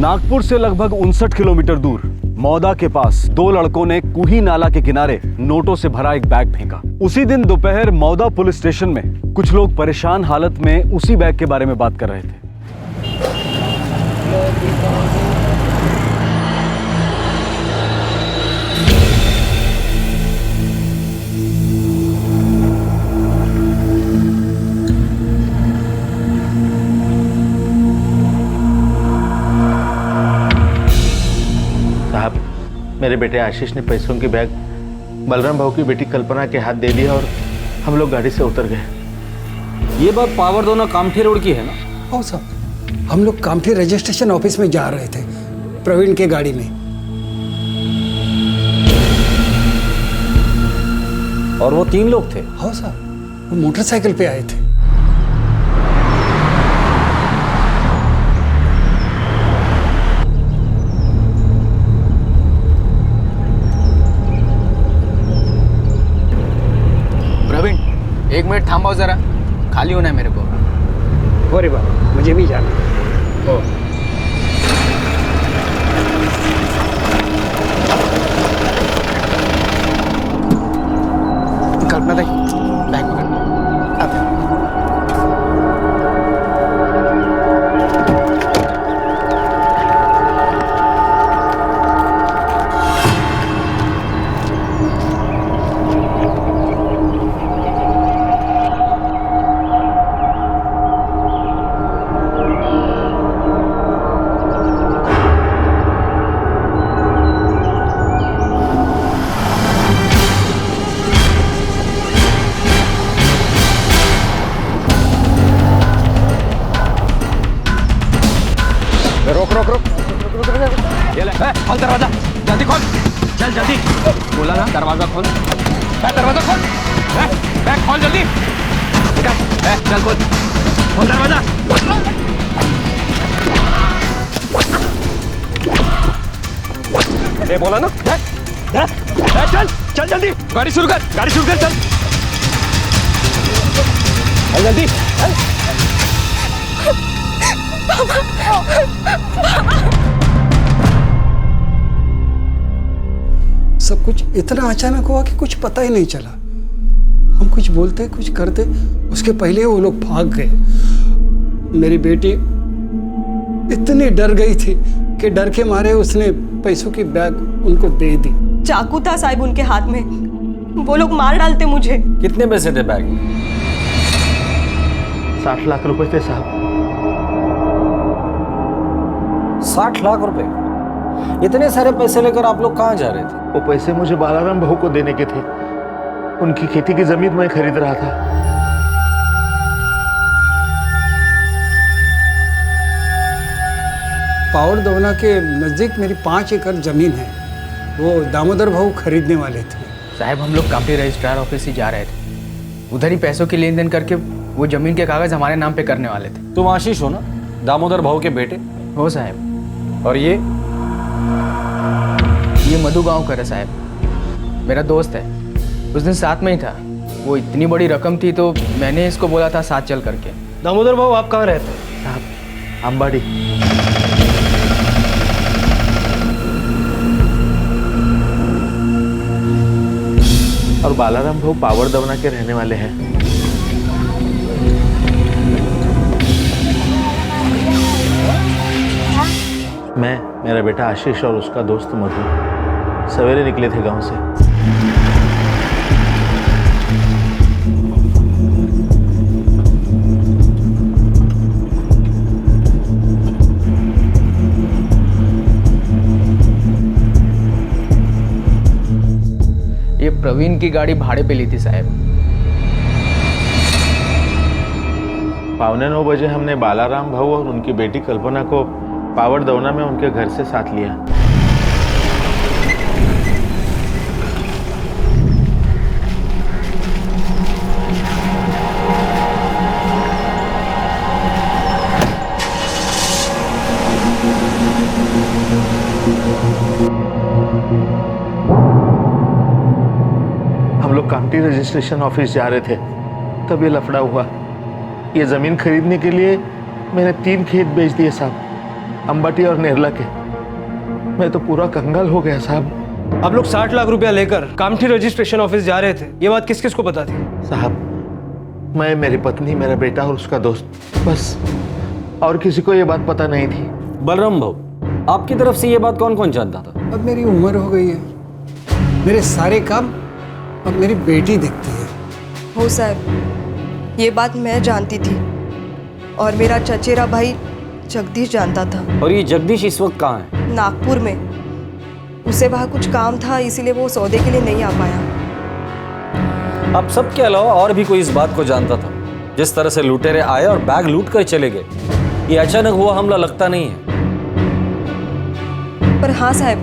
नागपुर से लगभग 59 किलोमीटर दूर मौदा के पास दो लड़कों ने कुही नाला के किनारे नोटों से भरा एक बैग फेंका। उसी दिन दोपहर मौदा पुलिस स्टेशन में कुछ लोग परेशान हालत में उसी बैग के बारे में बात कर रहे थे। मेरे बेटे आशीष ने पैसों की बैग बलराम भाऊ की बेटी कल्पना के हाथ दे दिया और हम लोग गाड़ी से उतर गए। ये बात पावर दोना कामठी रोड की है ना? हाँ साहब, हम लोग कामठी रजिस्ट्रेशन ऑफिस में जा रहे थे प्रवीण के गाड़ी में। और वो 3 लोग थे? हाँ साहब, वो मोटरसाइकिल पे आए थे। एक मिनट थांबाओ जरा, खाली होना है मेरे को। अरे बाबा, मुझे भी जाना है। कल्पना दी बैग पकड़। खोल दरवाजा, जल्दी खोल, चल जल्दी। बोला ना दरवाजा खोल, दरवाजा खोल, बैग खोल जल्दी। चल खोल, खोल दरवाजा। बोला ना, चल चल जल्दी, गाड़ी शुरू कर, गाड़ी शुरू कर, चल जल्दी। सब कुछ इतना अचानक हुआ कि कुछ पता ही नहीं चला। हम कुछ बोलते कुछ करते उसके पहले वो लोग भाग गए। मेरी बेटी इतनी डर गई थी कि डर के मारे उसने पैसों की बैग उनको दे दी। चाकू था साहब उनके हाथ में, वो लोग मार डालते मुझे। कितने पैसे थे बैग में? 60 लाख रुपए थे साहब। 60 लाख रुपए? इतने सारे पैसे लेकर आप लोग कहाँ जा रहे थे? वो पैसे मुझे बालाराम बहू को देने के थे। उनकी खेती की जमीन मैं खरीद रहा था। पावर दोना के नजदीक मेरी 5 एकड़ जमीन है, वो दामोदर भाऊ खरीदने वाले थे। साहब हम लोग कामठी रजिस्ट्रार ऑफिस ही जा रहे थे, उधर ही पैसों की लेन देन करके वो जमीन के कागज हमारे नाम पे करने वाले थे। तुम आशीष हो ना, दामोदर भाऊ के बेटे? हो साहब। और ये मधु गांवकर है साहब, मेरा दोस्त है। उस दिन साथ में ही था। वो इतनी बड़ी रकम थी तो मैंने इसको बोला था साथ चल करके। दामोदर भाऊ आप कहाँ रहते हैं? साहब अंबाड़ी। और बालाराम भाऊ पावर दवना के रहने वाले हैं। मैं, मेरा बेटा आशीष और उसका दोस्त मधु सवेरे निकले थे गांव से। ये प्रवीण की गाड़ी भाड़े पे ली थी साहब। 9:15 बजे हमने बालाराम भाऊ और उनकी बेटी कल्पना को पावर दवना में उनके घर से साथ लिया। हम लोग कामठी रजिस्ट्रेशन ऑफिस जा रहे थे, तब ये लफड़ा हुआ। ये जमीन खरीदने के लिए मैंने 3 खेत बेच दिए साहब। अंबाटी और नेरला के। मैं तो पूरा कंगाल हो गया साहब। आप लोग 60 लाख रुपया लेकर कामठी रजिस्ट्रेशन ऑफिस जा रहे थे, ये बात किस किस को पता थी? साहब मैं, मेरी पत्नी, मेरा बेटा और उसका दोस्त, बस। और किसी को ये बात पता नहीं थी। बलराम भाऊ, आपकी तरफ से ये बात कौन कौन जानता था? अब मेरी उम्र हो गई है, मेरे सारे काम अब मेरी बेटी देखती है। हो साहब, ये बात मैं जानती थी और मेरा चचेरा भाई जगदीश जानता था। और ये जगदीश इस वक्त कहाँ है? नागपुर में। उसे वहाँ कुछ काम था, इसीलिए वो सौदे के लिए नहीं आ पाया। अब सबके अलावा और भी कोई इस बात को जानता था? जिस तरह से लुटेरे आए और बैग लूट कर चले गए, ये अचानक हुआ हमला लगता नहीं है। पर हाँ साहब,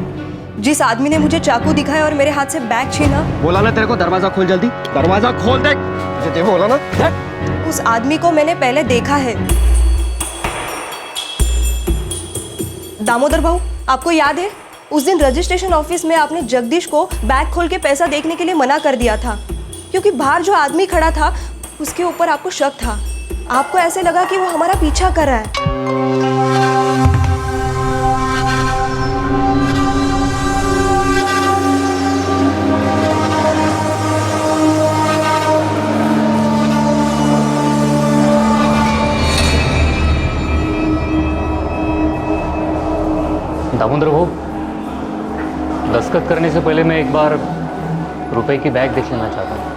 जिस आदमी ने मुझे चाकू दिखाया और मेरे हाथ से बैग छीना, बोला ना तेरे को, दरवाजा खोल जल्दी, दरवाजा खोल दे। तुझे बोला ना। उस आदमी को मैंने पहले देखा है। दामोदर भाऊ, आपको याद है उस दिन रजिस्ट्रेशन ऑफिस में आपने जगदीश को बैग खोल के पैसा देखने के लिए मना कर दिया था, क्योंकि बाहर जो आदमी खड़ा था उसके ऊपर आपको शक था। आपको ऐसे लगा कि वो हमारा पीछा कर रहा है। दामोदर भाऊ, दस्तखत करने से पहले मैं एक बार रुपए की बैग देख लेना चाहता हूँ।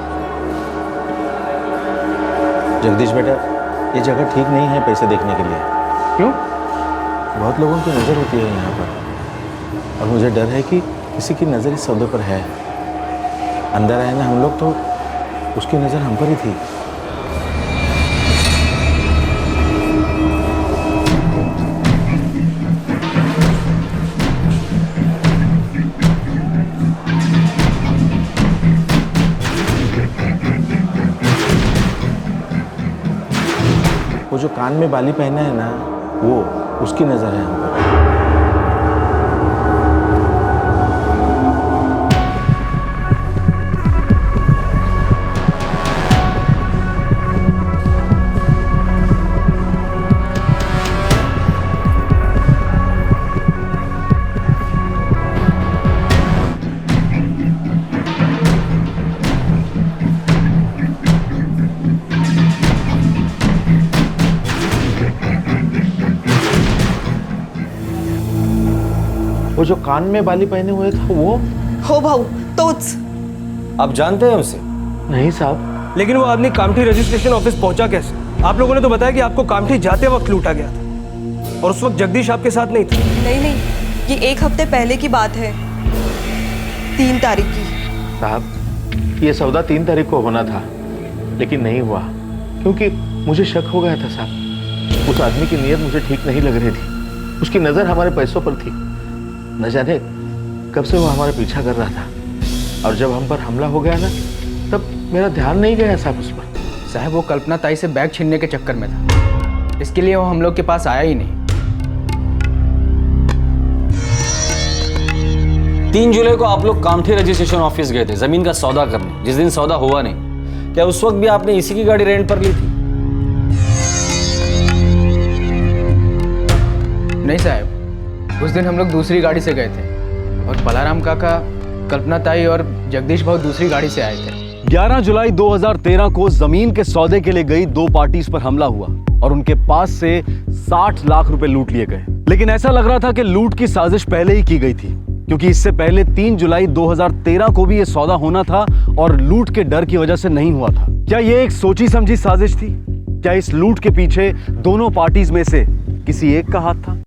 जगदीश बेटा, ये जगह ठीक नहीं है पैसे देखने के लिए। क्यों? बहुत लोगों की नज़र होती है यहाँ पर, और मुझे डर है कि किसी की नज़र इस सौदे पर है। अंदर आए ना हम लोग तो उसकी नज़र हम पर ही थी। वो जो कान में बाली पहना है ना, वो उसकी नजर है हम पर। वो जो कान में बाली पहने हुए था वो? हो भाऊ, तोच। आप जानते हैं उसे? नहीं साहब। लेकिन वो आदमी कामठी रजिस्ट्रेशन ऑफिस पहुंचा कैसे? आप लोगों ने तो बताया कि आपको कामठी जाते वक्त लूटा गया था, और उस वक्त जगदीश आपके साथ नहीं था। नहीं, ये 1 हफ्ते पहले की बात है, 3 तारीख की। साहब, ये सौदा 3 तारीख को होना था, लेकिन नहीं हुआ, क्योंकि मुझे शक हो गया था साहब। उस आदमी की नीयत मुझे ठीक नहीं लग रही थी। उसकी नज़र हमारे पैसों पर थी। न जाने कब से वो हमारा पीछा कर रहा था, और जब हम पर हमला हो गया ना, तब मेरा ध्यान नहीं गया साहब उस पर। साहब, वो कल्पना ताई से बैग छीनने के चक्कर में था, इसके लिए वो हम लोग के पास आया ही नहीं। 3 जुलाई को आप लोग कामठी रजिस्ट्रेशन ऑफिस गए थे जमीन का सौदा करने, जिस दिन सौदा हुआ नहीं। क्या उस वक्त भी आपने इसी की गाड़ी रेंट पर ली थी? नहीं साहब, उस दिन हम लोग दूसरी गाड़ी से गए थे, और बलाराम काका, कल्पना ताई और जगदीश भाऊ दूसरी गाड़ी से आए थे। 11 जुलाई 2013 को जमीन के सौदे के लिए गई 2 पार्टीज पर हमला हुआ और उनके पास से 60 लाख रुपए लूट लिए गए। लेकिन ऐसा लग रहा था कि लूट की साजिश पहले ही की गई थी, क्योंकि इससे पहले 3 जुलाई 2013 को भी यह सौदा होना था और लूट के डर की वजह से नहीं हुआ था। क्या यह एक सोची समझी साजिश थी? क्या इस लूट के पीछे दोनों पार्टीज में से किसी एक का हाथ था?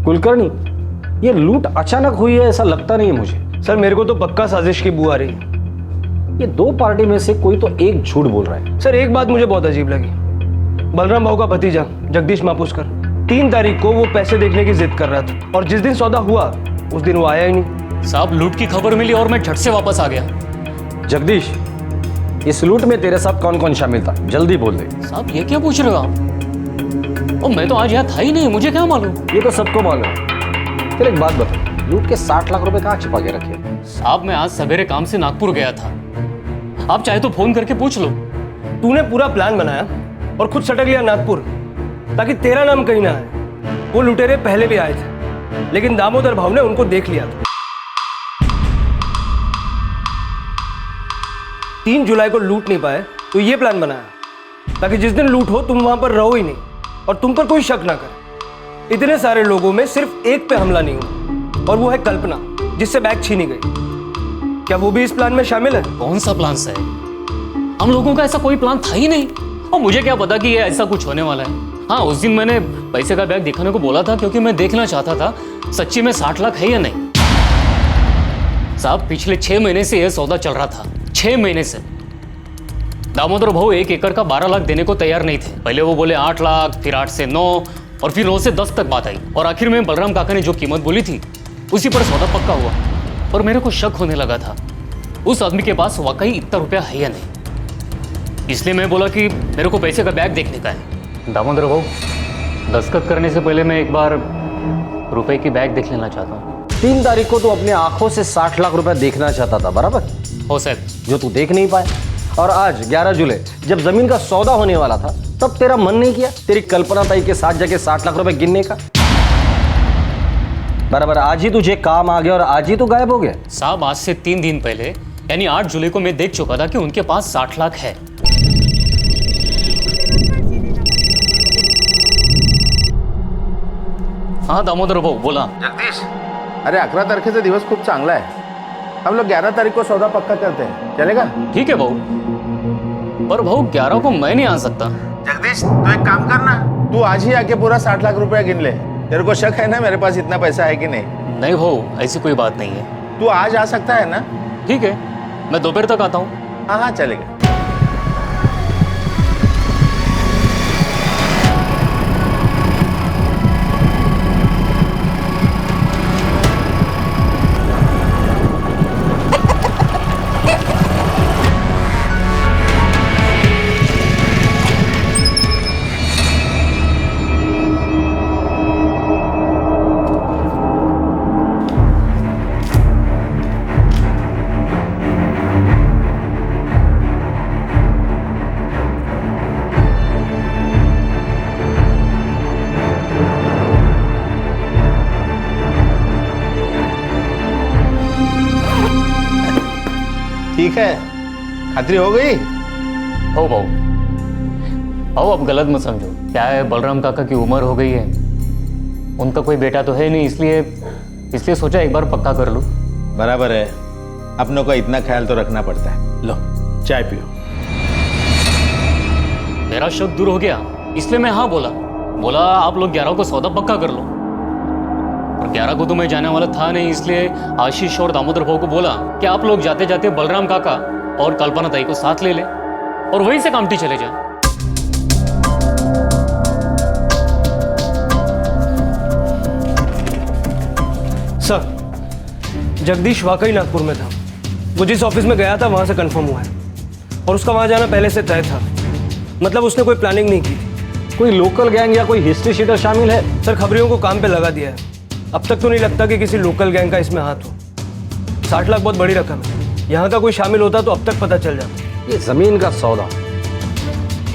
कुलकर्णी, ये लूट अचानक हुई है ऐसा लगता नहीं है मुझे। सर, मेरे को तो पक्का साजिश की बू आ रही है। ये 2 पार्टी में से कोई तो एक झूठ बोल रहा है। सर, एक बात मुझे बहुत अजीब लगी। बलराम भाऊ का भतीजा जगदीश मापुसकर 3 तारीख को वो पैसे देखने की जिद कर रहा था, और जिस दिन सौदा हुआ उस दिन वो आया ही नहीं। साहब, लूट की खबर मिली और मैं झट से वापस आ गया। जगदीश, इस लूट में तेरे साथ कौन कौन शामिल था? जल्दी बोल दे। साहब, ये क्या पूछ रहे हो आप? और मैं तो आज यहाँ था ही नहीं, मुझे क्या मालूम? ये तो सबको मालूम है। फिर एक बात बता, लूट के 60 लाख रुपए कहाँ छिपा के रखे? साहब, मैं आज सवेरे काम से नागपुर गया था, आप चाहे तो फोन करके पूछ लो। तूने पूरा प्लान बनाया और खुद सटक लिया नागपुर, ताकि तेरा नाम कहीं ना आए। वो लुटेरे पहले भी आए थे, लेकिन दामोदर भाऊ ने उनको देख लिया था। 3 जुलाई को लूट नहीं पाए तो ये प्लान बनाया ताकि जिस दिन लूट हो तुम वहां पर रहो ही नहीं और तुम पर कोई शक ना करे। इतने सारे लोगों में सिर्फ एक पे हमला नहीं हुआ और वो है कल्पना, जिससे बैग छीनी गई। क्या वो भी इस प्लान में शामिल है? कौन सा प्लान है? हम लोगों का ऐसा कोई प्लान था ही नहीं, और मुझे क्या पता कि ये ऐसा कुछ होने वाला है। हाँ, उस दिन मैंने पैसे का बैग दिखाने को बोला था क्योंकि मैं देखना चाहता था सच्ची में 60 लाख है या नहीं। साहब, पिछले 6 महीने से यह सौदा चल रहा था, 6 महीने से। दामोदर भाऊ 1 एकड़ का 12 लाख देने को तैयार नहीं थे। पहले वो बोले 8 लाख, फिर 8 से 9 और फिर 9 से 10 तक बात आई, और आखिर में बलराम काका ने जो कीमत बोली थी उसी पर सौदा पक्का हुआ। और मेरे को शक होने लगा था उस आदमी के पास वाकई इतना रुपया है या नहीं। इसलिए मैं बोला कि मेरे को पैसे का बैग देखने का है। दामोदर भाऊ, दस्तखत करने से पहले मैं एक बार रुपए की बैग देख लेना चाहता हूँ। 3 तारीख को तू अपने आंखों से 60 लाख रुपए देखना चाहता था, बराबर? हो साहब। जो तू देख नहीं पाया। और आज 11 जुलाई जब जमीन का सौदा होने वाला था तब तेरा मन नहीं किया तेरी कल्पना ताई के साथ जाके 60 लाख रुपए गिनने का? बराबर, आज ही तुझे काम आ गया और आज ही तो गायब हो गया। साहब, आज से 3 दिन पहले यानी 8 जुलाई को मैं देख चुका था कि उनके पास 60 लाख है। हाँ दामोदर भाऊ, बोला। जगदीश, अरे 11 तारखेचा दिवस खूप चांगला आहे। हम लोग 11 तारीख को सौदा पक्का करते हैं, चलेगा? ठीक है भाऊ, पर भाऊ 11 को मैं नहीं आ सकता। जगदीश, तू एक काम करना, तू आज ही आके पूरा 60 लाख रुपया गिन ले। तेरे को शक है ना मेरे पास इतना पैसा है कि नहीं? नहीं भाऊ, ऐसी कोई बात नहीं है। तू आज आ सकता है ना? ठीक है, मैं दोपहर तक आता हूँ। हाँ हाँ, चलेगा। ठीक है, खातरी हो गई? हो भाऊ। भाऊ, अब गलत मत समझो। क्या है, बलराम काका की उम्र हो गई है, उनका कोई बेटा तो है नहीं, इसलिए सोचा एक बार पक्का कर लूं। बराबर है, अपनों का इतना ख्याल तो रखना पड़ता है। लो, चाय पियो। मेरा शक दूर हो गया, इसलिए मैं हाँ बोला आप लोग 11 को सौदा पक्का कर लो। और 11 को तो मैं जाने वाला था नहीं, इसलिए आशीष और दामोदर भाऊ को बोला कि आप लोग जाते जाते बलराम काका और कल्पना ताई को साथ ले ले और वहीं से कामटी चले जाए। सर, जगदीश वाकई नागपुर में था। वो जिस ऑफिस में गया था वहां से कंफर्म हुआ है और उसका वहां जाना पहले से तय था। मतलब उसने कोई प्लानिंग नहीं की थी। कोई लोकल गैंग या कोई हिस्ट्री शीटर शामिल है? सर, खबरियों को काम पे लगा दिया है। अब तक तो नहीं लगता कि किसी लोकल गैंग का इसमें हाथ हो। 60 लाख बहुत बड़ी रकम है, यहाँ का कोई शामिल होता तो अब तक पता चल जाता। ये जमीन का सौदा,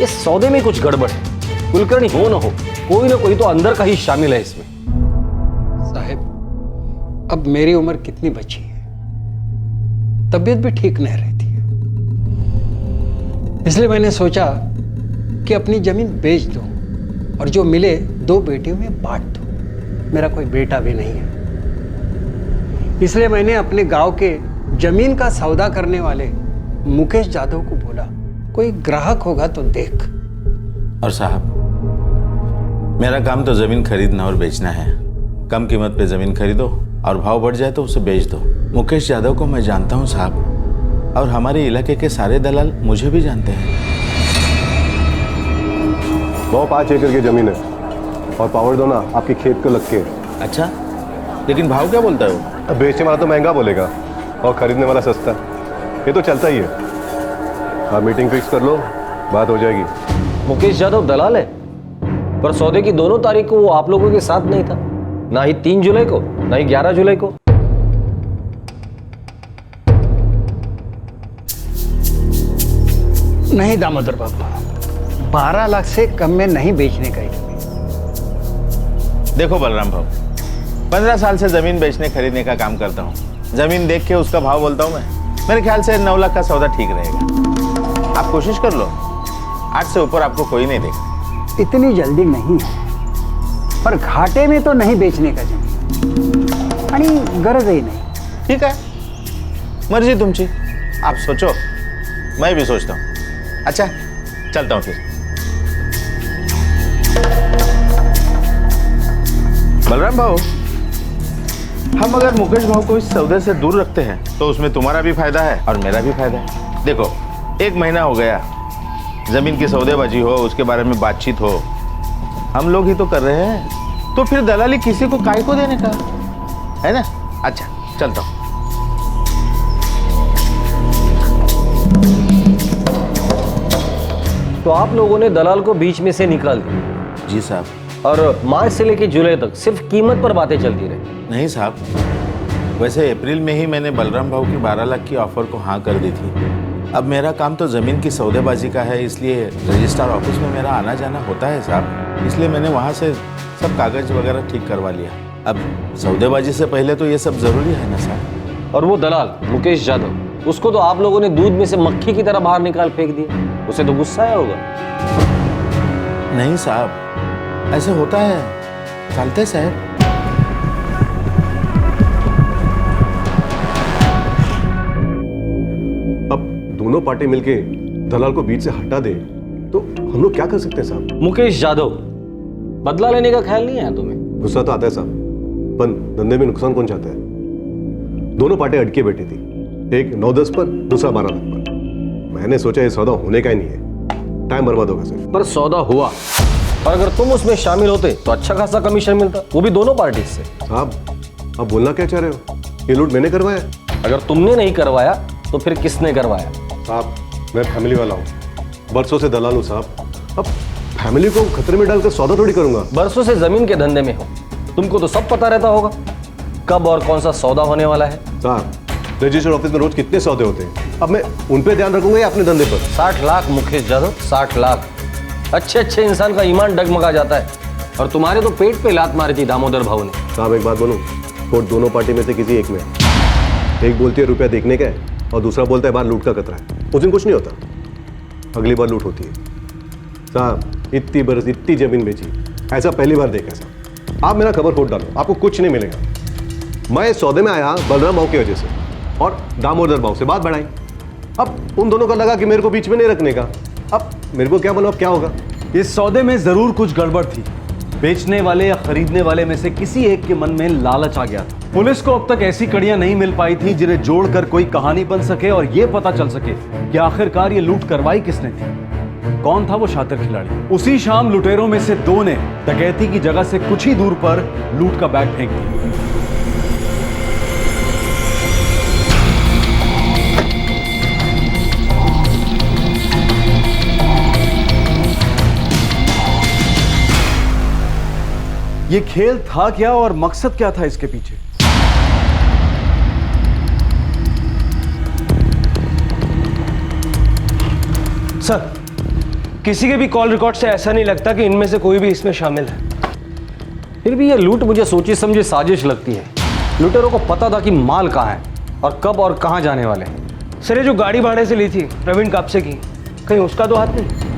ये सौदे में कुछ गड़बड़ है। कुलकर्णी हो ना हो, कोई ना कोई तो अंदर का ही शामिल है इसमें। साहब, अब मेरी उम्र कितनी बची है, तबीयत भी ठीक नहीं रहती है, इसलिए मैंने सोचा कि अपनी जमीन बेच दो और जो मिले 2 बेटियों में बांट दो। मेरा कोई बेटा भी नहीं है, इसलिए मैंने अपने गांव के जमीन का सौदा करने वाले मुकेश जाधव को बोला, कोई ग्राहक होगा तो देख। और साहब, मेरा काम तो जमीन खरीदना और बेचना है। कम कीमत पे जमीन खरीदो और भाव बढ़ जाए तो उसे बेच दो। मुकेश यादव को मैं जानता हूँ साहब, और हमारे इलाके के सारे दलाल मुझे भी जानते हैं। वो 5 एकड़ की जमीन है और पावर दो ना आपके खेत को लग के। अच्छा, लेकिन भाव क्या बोलता है वो? अब बेचने वाला तो महंगा बोलेगा और खरीदने वाला सस्ता, ये तो चलता ही है। आप मीटिंग फिक्स कर लो, बात हो जाएगी। मुकेश यादव दलाल है, पर सौदे की दोनों तारीख को वो आप लोगों के साथ नहीं था, ना ही 3 जुलाई को ना ही 11 जुलाई को। नहीं दामोदर बाबा, 12 लाख से कम में नहीं बेचने का। देखो बलराम भाऊ, 15 साल से जमीन बेचने खरीदने का काम करता हूँ। जमीन देख के उसका भाव बोलता हूँ मैं। मेरे ख्याल से 9 लाख का सौदा ठीक रहेगा। आप कोशिश कर लो, 8 से ऊपर आपको कोई नहीं देगा। इतनी जल्दी नहीं है, पर घाटे में तो नहीं बेचने का जमीन, आणि गरज ही नहीं। ठीक है, मर्जी तुमची, आप सोचो, मैं भी सोचता हूँ। अच्छा, चलता हूँ फिर। बलराम भाऊ, हम अगर मुकेश भाऊ को इस सौदे से दूर रखते हैं तो उसमें तुम्हारा भी फायदा है और मेरा भी फायदा है। देखो, 1 महीना हो गया, जमीन की सौदेबाजी हो, उसके बारे में बातचीत हो, हम लोग ही तो कर रहे हैं, तो फिर दलाली किसी को काय को देने का है ना। अच्छा, चलता हूँ। तो आप लोगों ने दलाल को बीच में से निकाल दिया? जी साहब। और मार्च से लेकर जुलाई तक सिर्फ कीमत पर बातें चलती रही? नहीं साहब, वैसे अप्रैल में ही मैंने बलराम भाऊ की 12 लाख की ऑफर को हाँ कर दी थी। अब मेरा काम तो ज़मीन की सौदेबाजी का है, इसलिए रजिस्ट्रार ऑफिस में मेरा आना जाना होता है साहब, इसलिए मैंने वहाँ से सब कागज वगैरह ठीक करवा लिया। अब सौदेबाजी से पहले तो ये सब ज़रूरी है ना साहब। और वो दलाल मुकेश यादव, उसको तो आप लोगों ने दूध में से मक्खी की तरह बाहर निकाल फेंक दिया। उसे तो गुस्सा आया होगा। नहीं साहब, ऐसे होता है, चलते साहब। अब दोनों पार्टी मिलके दलाल को बीच से हटा दे तो हम लोग क्या कर सकते हैं साहब? मुकेश यादव, बदला लेने का ख्याल नहीं आया तुम्हें? गुस्सा तो आता है साहब, पर धंधे में नुकसान कौन चाहता है? दोनों पार्टी अटके बैठी थी, एक 9-10 पर, दूसरा 12 लाख पर। मैंने सोचा ये सौदा होने का ही नहीं है, टाइम बर्बाद होगा सिर्फ। पर सौदा हुआ, और अगर तुम उसमें शामिल होते तो अच्छा खासा कमीशन मिलता, वो भी दोनों पार्टी से। साहब, आप बोलना क्या चाह रहे हो? ये लूट मैंने करवाया? अगर तुमने नहीं करवाया तो फिर किसने करवाया? साहब, मैं फैमिली वाला हूँ, बरसों से दलाल हूँ साहब। अब फैमिली को खतरे में डालकर सौदा थोड़ी करूंगा। बरसों से जमीन के धंधे में हो, तुमको तो सब पता रहता होगा कब और कौन सा सौदा होने वाला है। साहब, रजिस्टर ऑफिस में रोज कितने सौदे होते हैं, अब मैं उन पे ध्यान रखूंगा या अपने धंधे पर? 60 लाख मुकेश यादव, 60 लाख। अच्छे इंसान का ईमान डगमगा जाता है, और तुम्हारे तो पेट पे लात मारी थी दामोदर भाऊ ने। साहब, एक बात बोलूं, कोर्ट दोनों पार्टी में से किसी एक में, एक बोलती है रुपया देखने का है और दूसरा बोलता है बार लूट का खतरा है। उस दिन कुछ नहीं होता, अगली बार लूट होती है। साहब, इतनी बरस इतनी जमीन बेची, ऐसा पहली बार देखा साहब। आप मेरा खबर कोर्ट डालो, आपको कुछ नहीं मिलेगा। मैं इस सौदे में आया बलराम भाऊ की वजह से और दामोदर भाऊ से बात बढ़ाई। अब उन दोनों का लगा कि मेरे को बीच में नहीं रखने का। अब मेरे को क्या मालूम अब क्या होगा। इस सौदे में जरूर कुछ गड़बड़ थी। बेचने वाले या खरीदने वाले में से किसी एक के मन में लालच आ गया था। पुलिस को अब तक ऐसी कड़ियां नहीं मिल पाई थी जिन्हें जोड़कर कोई कहानी बन सके और यह पता चल सके कि आखिरकार ये लूट करवाई किसने थी, कौन था वो शातिर खिलाड़ी। उसी शाम लुटेरों में से 2 ने डकैती की जगह से कुछ ही दूर पर लूट का बैग फेंक दिया। ये खेल था क्या और मकसद क्या था इसके पीछे? सर, किसी के भी कॉल रिकॉर्ड से ऐसा नहीं लगता कि इनमें से कोई भी इसमें शामिल है। फिर भी ये लूट मुझे सोची समझी साजिश लगती है। लुटेरों को पता था कि माल कहाँ है और कब और कहाँ जाने वाले हैं। सर, ये जो गाड़ी भाड़े से ली थी प्रवीण कापसे की, कहीं उसका तो हाथ नहीं?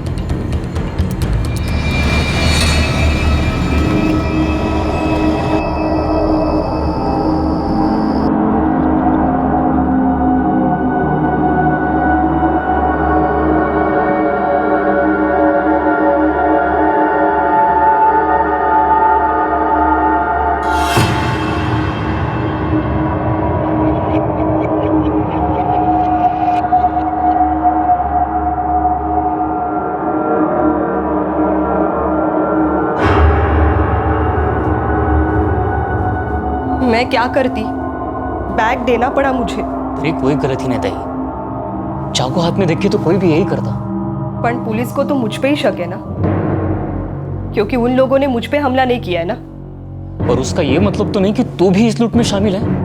मैं क्या करती, बैग देना पड़ा मुझे। अरे कोई गलती नहीं थी, चाकू हाथ में देख के तो कोई भी यही करता। पर पुलिस को तो मुझ पे ही शक है ना, क्योंकि उन लोगों ने मुझ पे हमला नहीं किया है ना। और उसका ये मतलब तो नहीं कि तू भी इस लूट में शामिल है।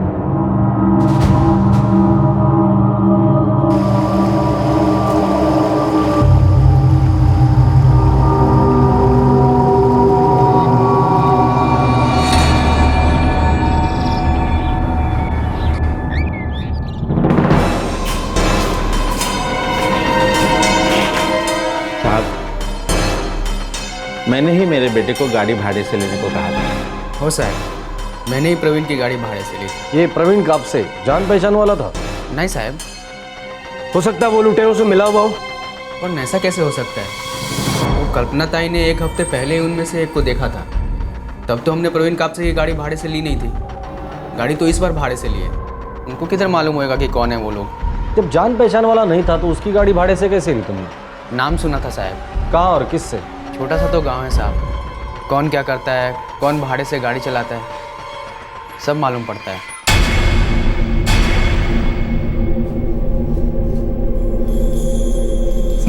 मैंने ही मेरे बेटे को गाड़ी भाड़े से लेने को कहा था। हो साहब, मैंने ही प्रवीण की गाड़ी भाड़े से ली थी। ये प्रवीण कब से जान पहचान वाला था? नहीं साहब। हो सकता है वो लुटेरों से मिला हुआ हो। और ऐसा कैसे हो सकता है? वो कल्पना ताई ने एक हफ्ते पहले ही उनमें से एक को देखा था। तब तो हमने प्रवीण कापसे की गाड़ी भाड़े से ली नहीं थी। गाड़ी तो इस बार भाड़े से ली है। उनको किधर मालूम होएगा कि कौन है वो लोग? जब जान पहचान वाला नहीं था तो उसकी गाड़ी भाड़े से कैसे ली तुमने? नाम सुना था साहब। कहाँ और किससे? छोटा सा तो गांव है साहब। कौन क्या करता है, कौन भाड़े से गाड़ी चलाता है, सब मालूम पड़ता है।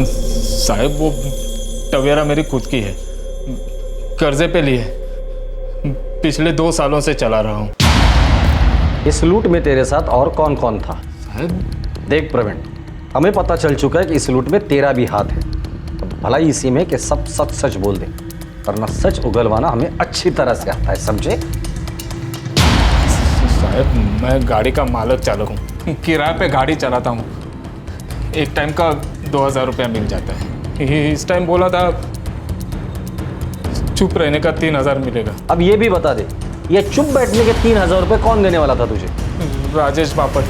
साहब वो टवेरा मेरी खुद की है, कर्जे पे ली है। पिछले 2 सालों से चला रहा हूँ। इस लूट में तेरे साथ और कौन कौन था? साहब देख प्रवीण, हमें पता चल चुका है कि इस लूट में तेरा भी हाथ है। अब भलाई इसी में कि सब सच सच बोल दे, वरना सच उगलवाना हमें अच्छी तरह से आता है, समझे? साहब मैं गाड़ी का मालक चालक हूँ, किराए पे गाड़ी चलाता हूँ। एक टाइम का 2000 रुपया मिल जाता है। इस टाइम बोला था चुप रहने का 3000 मिलेगा। अब ये भी बता दे, ये चुप बैठने के 3000 रुपये कौन देने वाला था तुझे? राजेश बापट।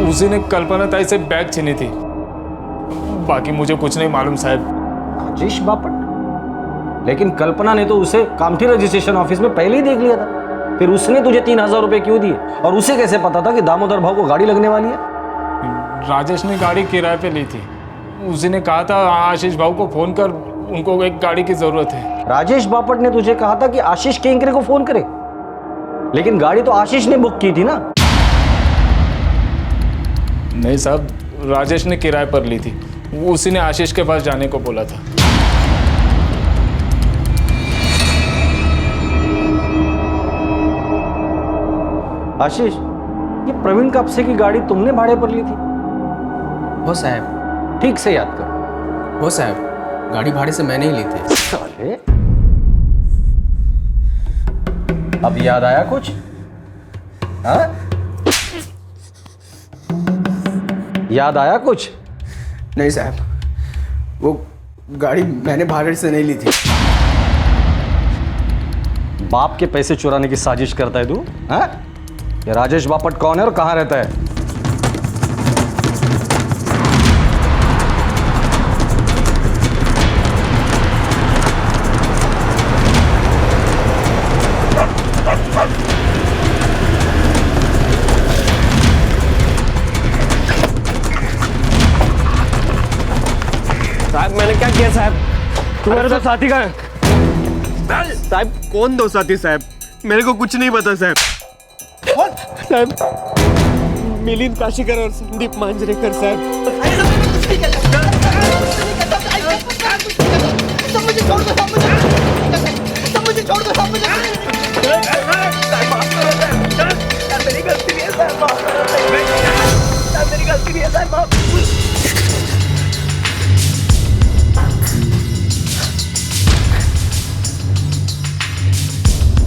उसी ने कल्पना ताई से बैग छीनी थी। बाकी मुझे कुछ नहीं मालूम साहब। राजेश बापट? लेकिन कल्पना ने तो उसे कामठी रजिस्ट्रेशन ऑफिस में पहले ही देख लिया था। फिर उसने तुझे 3000 रुपये क्यों दिए? और उसे कैसे पता था कि दामोदर भाव को गाड़ी लगने वाली है? राजेश ने गाड़ी किराए पे ली थी। उसी ने कहा था आशीष भाव को फोन कर, उनको एक गाड़ी की जरूरत है। राजेश बापट ने तुझे कहा था कि आशीष केंकरे को फोन करे, लेकिन गाड़ी तो आशीष ने बुक की थी ना? नहीं साहब, राजेश ने किराए पर ली थी। उसी ने आशीष के पास जाने को बोला था। आशीष, ये प्रवीण कापसे की गाड़ी तुमने भाड़े पर ली थी? हो साहब। ठीक से याद करो। हो साहब, गाड़ी भाड़े से मैंने ही ली थी। साले, अब याद आया कुछ? हाँ? याद आया कुछ? नहीं साहब, वो गाड़ी मैंने भाड़े से नहीं ली थी। बाप के पैसे चुराने की साजिश करता है तू? हाँ? ये राजेश बापट कौन है और कहाँ रहता है? साहब मैंने क्या किया साहब? तुम्हारे तो साथी का है। साहब कौन दो साथी साहब? मेरे को कुछ नहीं पता साहब। साहब मिलिंद काशीकर और संदीप मांजरेकर साहब। मेरी गलती नहीं है साहब, मेरी गलती नहीं है साहब।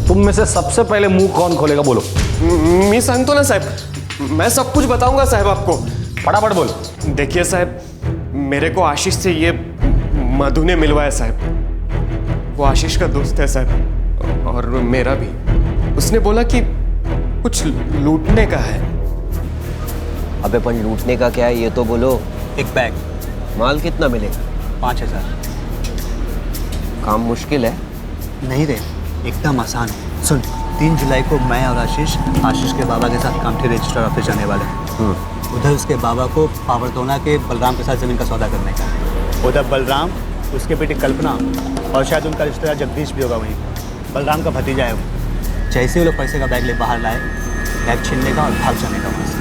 तुम में से सबसे पहले मुंह कौन खोलेगा? बोलो। मी सांगतो ना साहब, मैं सब कुछ बताऊंगा साहब आपको। फटाफट बोल। देखिए साहब, मेरे को आशीष से ये मधु ने मिलवाया साहब। वो आशीष का दोस्त है साहब, और मेरा भी। उसने बोला कि कुछ लूटने का है। अबे पर लूटने का क्या है ये तो बोलो। एक बैग। माल कितना मिलेगा? 5000। काम मुश्किल है? नहीं रे, एकदम आसान है। सुन, 3 जुलाई को मैं और आशीष के बाबा के साथ कामठी रजिस्टर ऑफिस जाने वाले हैं। उधर उसके बाबा को पावरतोना के बलराम के साथ ज़मीन का सौदा करने का। उधर बलराम, उसके बेटी कल्पना और शायद उनका रिश्तेदार जगदीश भी होगा वहीं। बलराम का भतीजा है वो। जैसे वो लोग पैसे का बैग ले बाहर लाए, बैग छीनने का और भाग जाने का वहाँ से।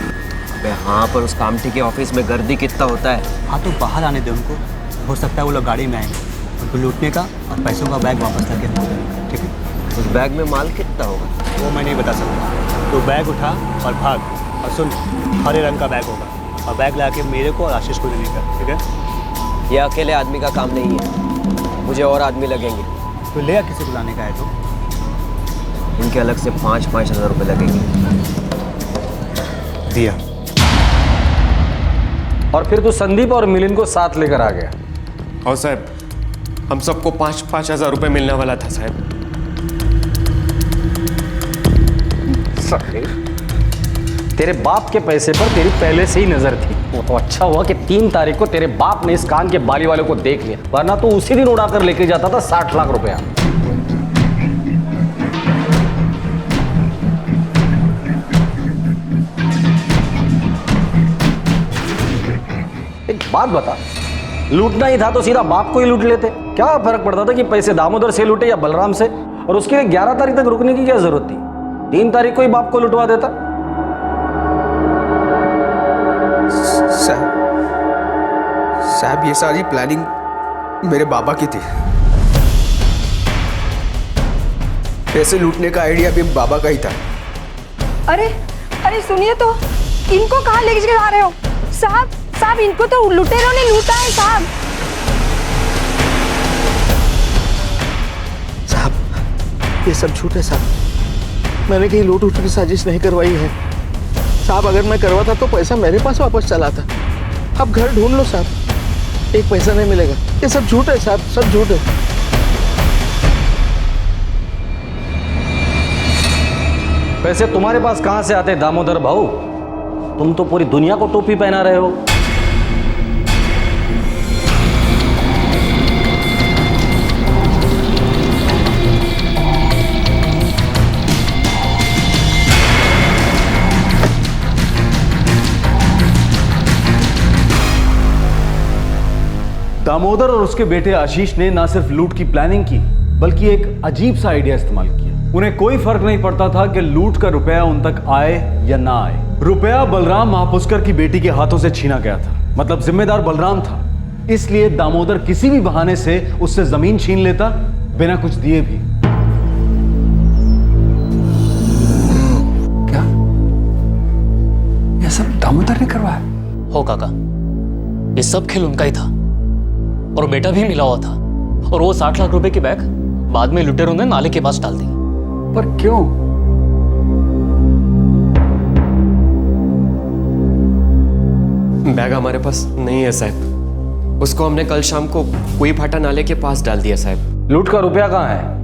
अबे हाँ, पर उस कामठी के ऑफिस में गर्दी कितना होता है? हाँ तो बाहर आने दे उनको। हो सकता है वो लोग गाड़ी में आएंगे, उनको लूटने का और पैसों का बैग वापस करके देने का। ठीक है? उस बैग में माल कितना होगा? वो मैं नहीं बता सकता। तो बैग उठा और भाग। और सुन, हरे रंग का बैग होगा और बैग लाके मेरे को और आशीष को देने का। ठीक है? ये अकेले आदमी का काम नहीं है, मुझे और आदमी लगेंगे। तो ले किसी को लाने का है तो? इनके अलग से 5-5 हज़ार रुपये लगेंगे। दिया। और फिर तू संदीप और मिलिंद को साथ लेकर आ गया। और साहब, हम सबको 5,000 रुपए मिलने वाला था साहब। तेरे बाप के पैसे पर तेरी पहले से ही नजर थी। वो तो अच्छा हुआ कि 3 तारीख को तेरे बाप ने इस कान के बाली वाले को देख लिया, वरना तो उसी दिन उड़ाकर लेके जाता था 60 लाख रुपया। एक बात बता, लूटना ही था तो सीधा बाप को ही लूट लेते। क्या फर्क पड़ता था कि पैसे दामोदर से लूटे या बलराम से? और उसके लिए 11 तारीख तक रुकने की क्या जरूरत थी? 3 तारीख को ही बाप को लुटवा देता। साहब ये सारी प्लानिंग मेरे बाबा की थी। पैसे लूटने का आइडिया भी बाबा का ही था। अरे अरे सुनिए तो, इनको कहाँ लेके जा रहे हो साहब? साहब इनको तो लुटेरों ने लूटा है साहब। साहब ये सब झूठ है साहब। मैंने कहीं लूट उठ की साजिश नहीं करवाई है साहब। अगर मैं करवाता तो पैसा मेरे पास वापस चला था। अब घर ढूंढ लो साहब, एक पैसा नहीं मिलेगा। ये सब झूठ है साहब, सब झूठ है। पैसे तुम्हारे पास कहां से आते दामोदर भाऊ? तुम तो पूरी दुनिया को टोपी पहना रहे हो। दामोदर और उसके बेटे आशीष ने ना सिर्फ लूट की प्लानिंग की, बल्कि एक अजीब सा आइडिया इस्तेमाल किया। उन्हें कोई फर्क नहीं पड़ता था कि लूट का रुपया उन तक आए या ना आए। रुपया बलराम महापुष्कर की बेटी के हाथों से छीना गया था, मतलब जिम्मेदार बलराम था। इसलिए दामोदर किसी भी बहाने से उससे जमीन छीन लेता, बिना कुछ दिए भी। क्या यह सब दामोदर ने करवाया? हो काका, ये सब खेल उनका ही था और बेटा भी मिला हुआ था। और वो 60 लाख रुपए की बैग बाद में लुटेरों ने नाले के पास डाल दी। पर क्यों? बैग हमारे पास नहीं है साहब। उसको हमने कल शाम को कोई फाटा नाले के पास डाल दिया साहब। लूट का रुपया कहाँ है?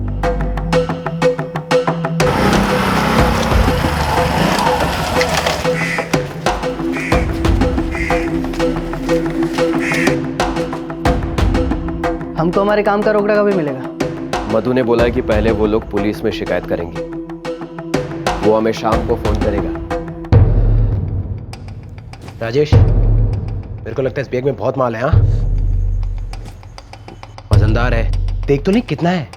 हमको हमारे काम का रोकड़ा कभी मिलेगा? मधु ने बोला है कि पहले वो लोग पुलिस में शिकायत करेंगे। वो हमें शाम को फोन करेगा। राजेश, मेरे को लगता है इस बैग में बहुत माल है। हाँ, वजनदार है। देख तो नहीं कितना है।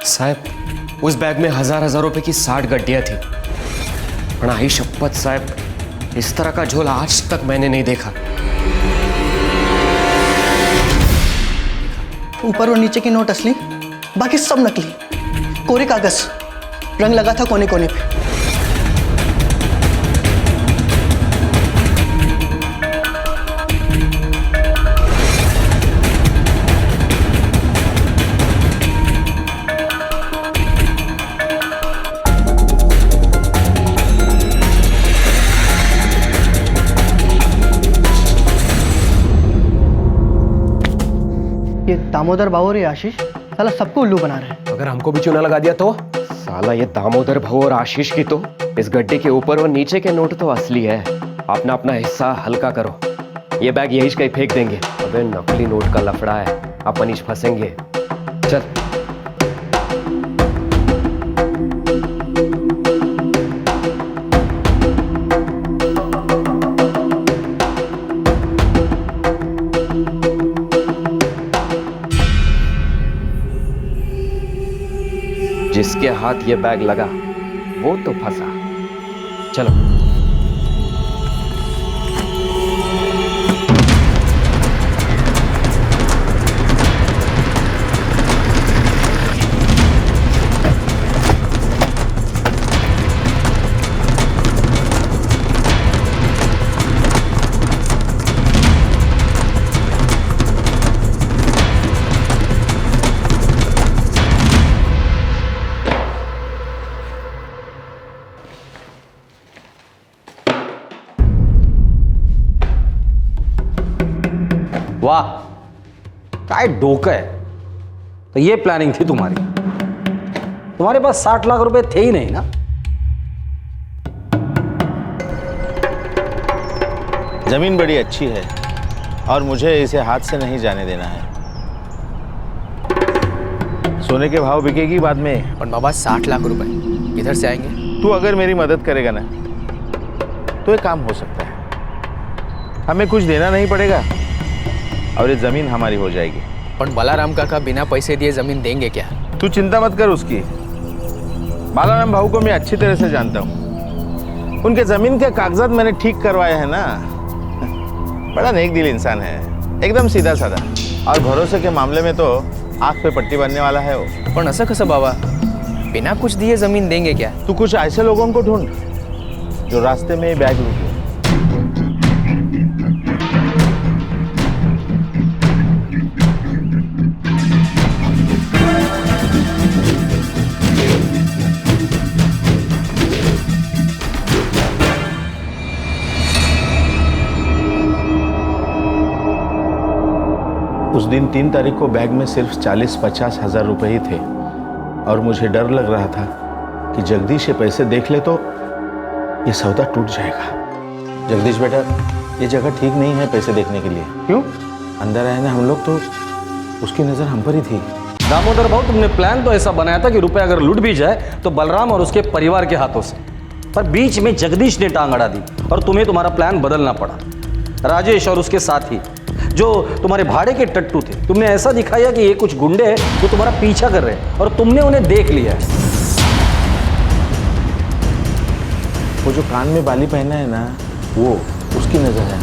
साहब उस बैग में हजार रुपए की 60 गड्डियां थी। पढ़ाई शपथ साहब, इस तरह का झोला आज तक मैंने नहीं देखा। ऊपर और नीचे की नोट असली, बाकी सब नकली। कोरे कागज, रंग लगा था कोने कोने पे। ये दामोदर भाऊ और ये आशीष साला सबको उल्लू बना रहे हैं। अगर हमको भी चूना लगा दिया तो? साला ये दामोदर भाऊ और आशीष की तो इस गड्ढे के ऊपर और नीचे के नोट तो असली है। अपना अपना हिस्सा हल्का करो। ये बैग यही कहीं फेंक देंगे। अबे नकली नोट का लफड़ा है, अपन इस फंसेंगे। चल जिसके हाथ ये बैग लगा वो तो फंसा। चलो वाह, काय डोकं है। तो ये प्लानिंग थी तुम्हारी। तुम्हारे पास 60 लाख रुपए थे ही नहीं ना? जमीन बड़ी अच्छी है और मुझे इसे हाथ से नहीं जाने देना है। सोने के भाव बिकेगी बाद में। और बाबा 60 लाख रुपए किधर से आएंगे? तू अगर मेरी मदद करेगा ना तो एक काम हो सकता है। हमें कुछ देना नहीं पड़ेगा और ये जमीन हमारी हो जाएगी। और बालाराम काका बिना पैसे दिए जमीन देंगे क्या? तू चिंता मत कर उसकी। बालाराम भाऊ को मैं अच्छी तरह से जानता हूँ। उनके जमीन के कागजात मैंने ठीक करवाए हैं ना। बड़ा नेक दिल इंसान है, एकदम सीधा साधा, और भरोसे के मामले में तो आंख पे पट्टी बांधने वाला है वो। पर ऐसा कैसा बाबा, बिना कुछ दिए जमीन देंगे क्या? तू कुछ ऐसे लोगों को ढूंढ जो रास्ते में ही बैग लूटे। उस दिन 3 तारीख को बैग में सिर्फ 40-50 हज़ार रुपए ही थे और मुझे डर लग रहा था कि जगदीश ये पैसे देख ले तो ये सौदा टूट जाएगा। जगदीश बेटा, ये जगह ठीक नहीं है पैसे देखने के लिए। क्यों? अंदर आए ना हम लोग तो उसकी नज़र हम पर ही थी। दामोदर भाऊ, तुमने प्लान तो ऐसा बनाया था कि रुपए अगर लूट भी जाए तो बलराम और उसके परिवार के हाथों से, पर बीच में जगदीश ने टांग अड़ा दी और तुम्हें तुम्हारा प्लान बदलना पड़ा। राजेश और उसके साथी जो तुम्हारे भाड़े के टट्टू थे, तुमने ऐसा दिखाया कि ये कुछ गुंडे हैं जो तुम्हारा पीछा कर रहे हैं और तुमने उन्हें देख लिया है। वो जो कान में बाली पहना है ना, वो उसकी नजर है।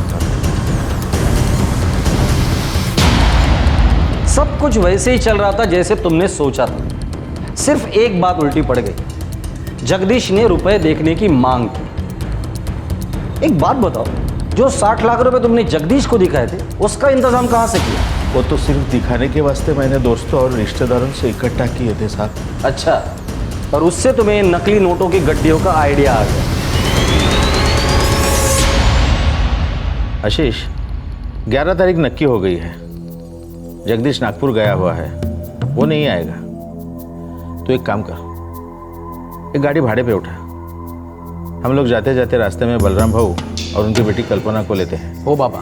सब कुछ वैसे ही चल रहा था जैसे तुमने सोचा था। सिर्फ एक बात उल्टी पड़ गई, जगदीश ने रुपए देखने की मांग की। एक बात बताओ, जो 60 लाख रुपए तुमने जगदीश को दिखाए थे उसका इंतजाम कहां से किया? वो तो सिर्फ दिखाने के वास्ते मैंने दोस्तों और रिश्तेदारों से इकट्ठा किए थे साहब। अच्छा, और उससे तुम्हें नकली नोटों की गड्डियों का आइडिया आ गया। आशीष, 11 तारीख नक्की हो गई है। जगदीश नागपुर गया हुआ है, वो नहीं आएगा। तो एक काम कर, एक गाड़ी भाड़े पे उठा। हम लोग जाते जाते रास्ते में बलराम भाऊ और उनकी बेटी कल्पना को लेते हैं। हो बाबा,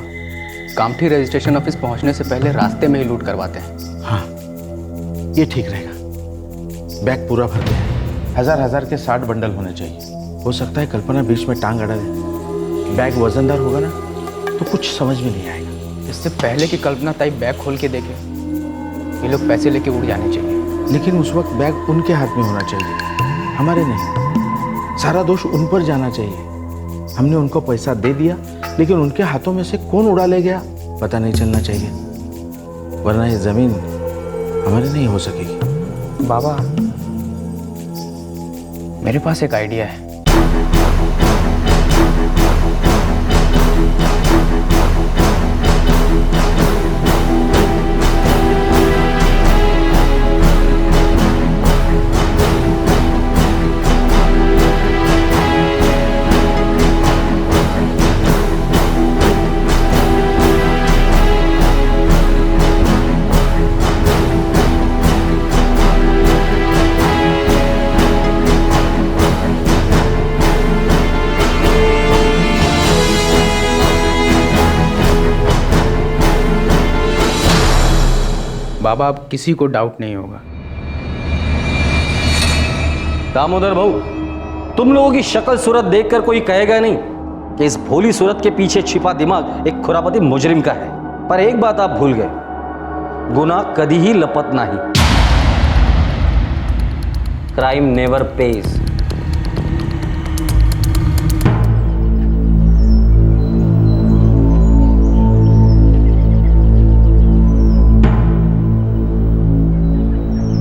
कामठी रजिस्ट्रेशन ऑफिस पहुंचने से पहले रास्ते में ही लूट करवाते हैं। हाँ, ये ठीक रहेगा। बैग पूरा भरते हैं, 1000 के 60 बंडल होने चाहिए। हो सकता है कल्पना बीच में टांग अड़ा दे। बैग वजनदार होगा ना तो कुछ समझ में नहीं आएगा। इससे पहले कि कल्पना ताई बैग खोल के देखे, ये लोग पैसे लेके उड़ जाने चाहिए। लेकिन उस वक्त बैग उनके हाथ में होना चाहिए, हमारे नहीं। सारा दोष उन पर जाना चाहिए। हमने उनको पैसा दे दिया, लेकिन उनके हाथों में से कौन उड़ा ले गया पता नहीं चलना चाहिए, वरना ये जमीन हमारी नहीं हो सकेगी। बाबा, मेरे पास एक आइडिया है। बाबा, अब किसी को डाउट नहीं होगा। दामोदर भाऊ, तुम लोगों की शक्ल सूरत देखकर कोई कहेगा नहीं कि इस भोली सूरत के पीछे छिपा दिमाग एक खुरापती मुजरिम का है। पर एक बात आप भूल गए, गुनाह कभी ही लपत नहीं। Crime never page.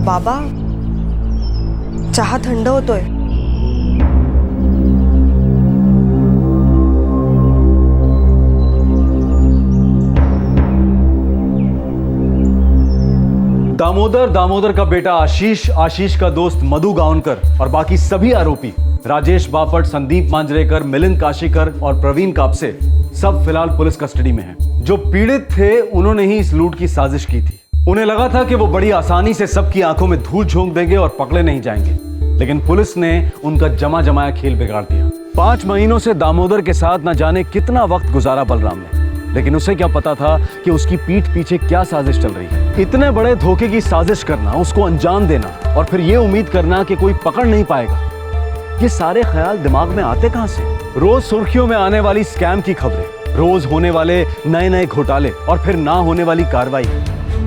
बाबा, चहा थंड होतोय। दामोदर दामोदर का बेटा आशीष, आशीष का दोस्त मधु गावनकर और बाकी सभी आरोपी राजेश बापट, संदीप मांजरेकर, मिलिंद काशीकर और प्रवीण कापसे सब फिलहाल पुलिस कस्टडी में हैं। जो पीड़ित थे उन्होंने ही इस लूट की साजिश की थी। उन्हें लगा था कि वो बड़ी आसानी से सबकी आंखों में धूल झोंक देंगे और पकड़े नहीं जाएंगे, लेकिन पुलिस ने उनका जमा जमाया खेल बिगाड़ दिया। 5 महीनों से दामोदर के साथ न जाने कितना वक्त गुजारा बलराम ने, लेकिन उसे क्या पता था कि उसकी पीठ पीछे क्या साजिश चल रही है। इतने बड़े धोखे की साजिश करना, उसको अंजाम देना और फिर ये उम्मीद करना कि कोई पकड़ नहीं पाएगा, ये सारे ख्याल दिमाग में आते कहां से? रोज सुर्खियों में आने वाली स्कैम की खबरें, रोज होने वाले नए नए घोटाले और फिर ना होने वाली कार्रवाई,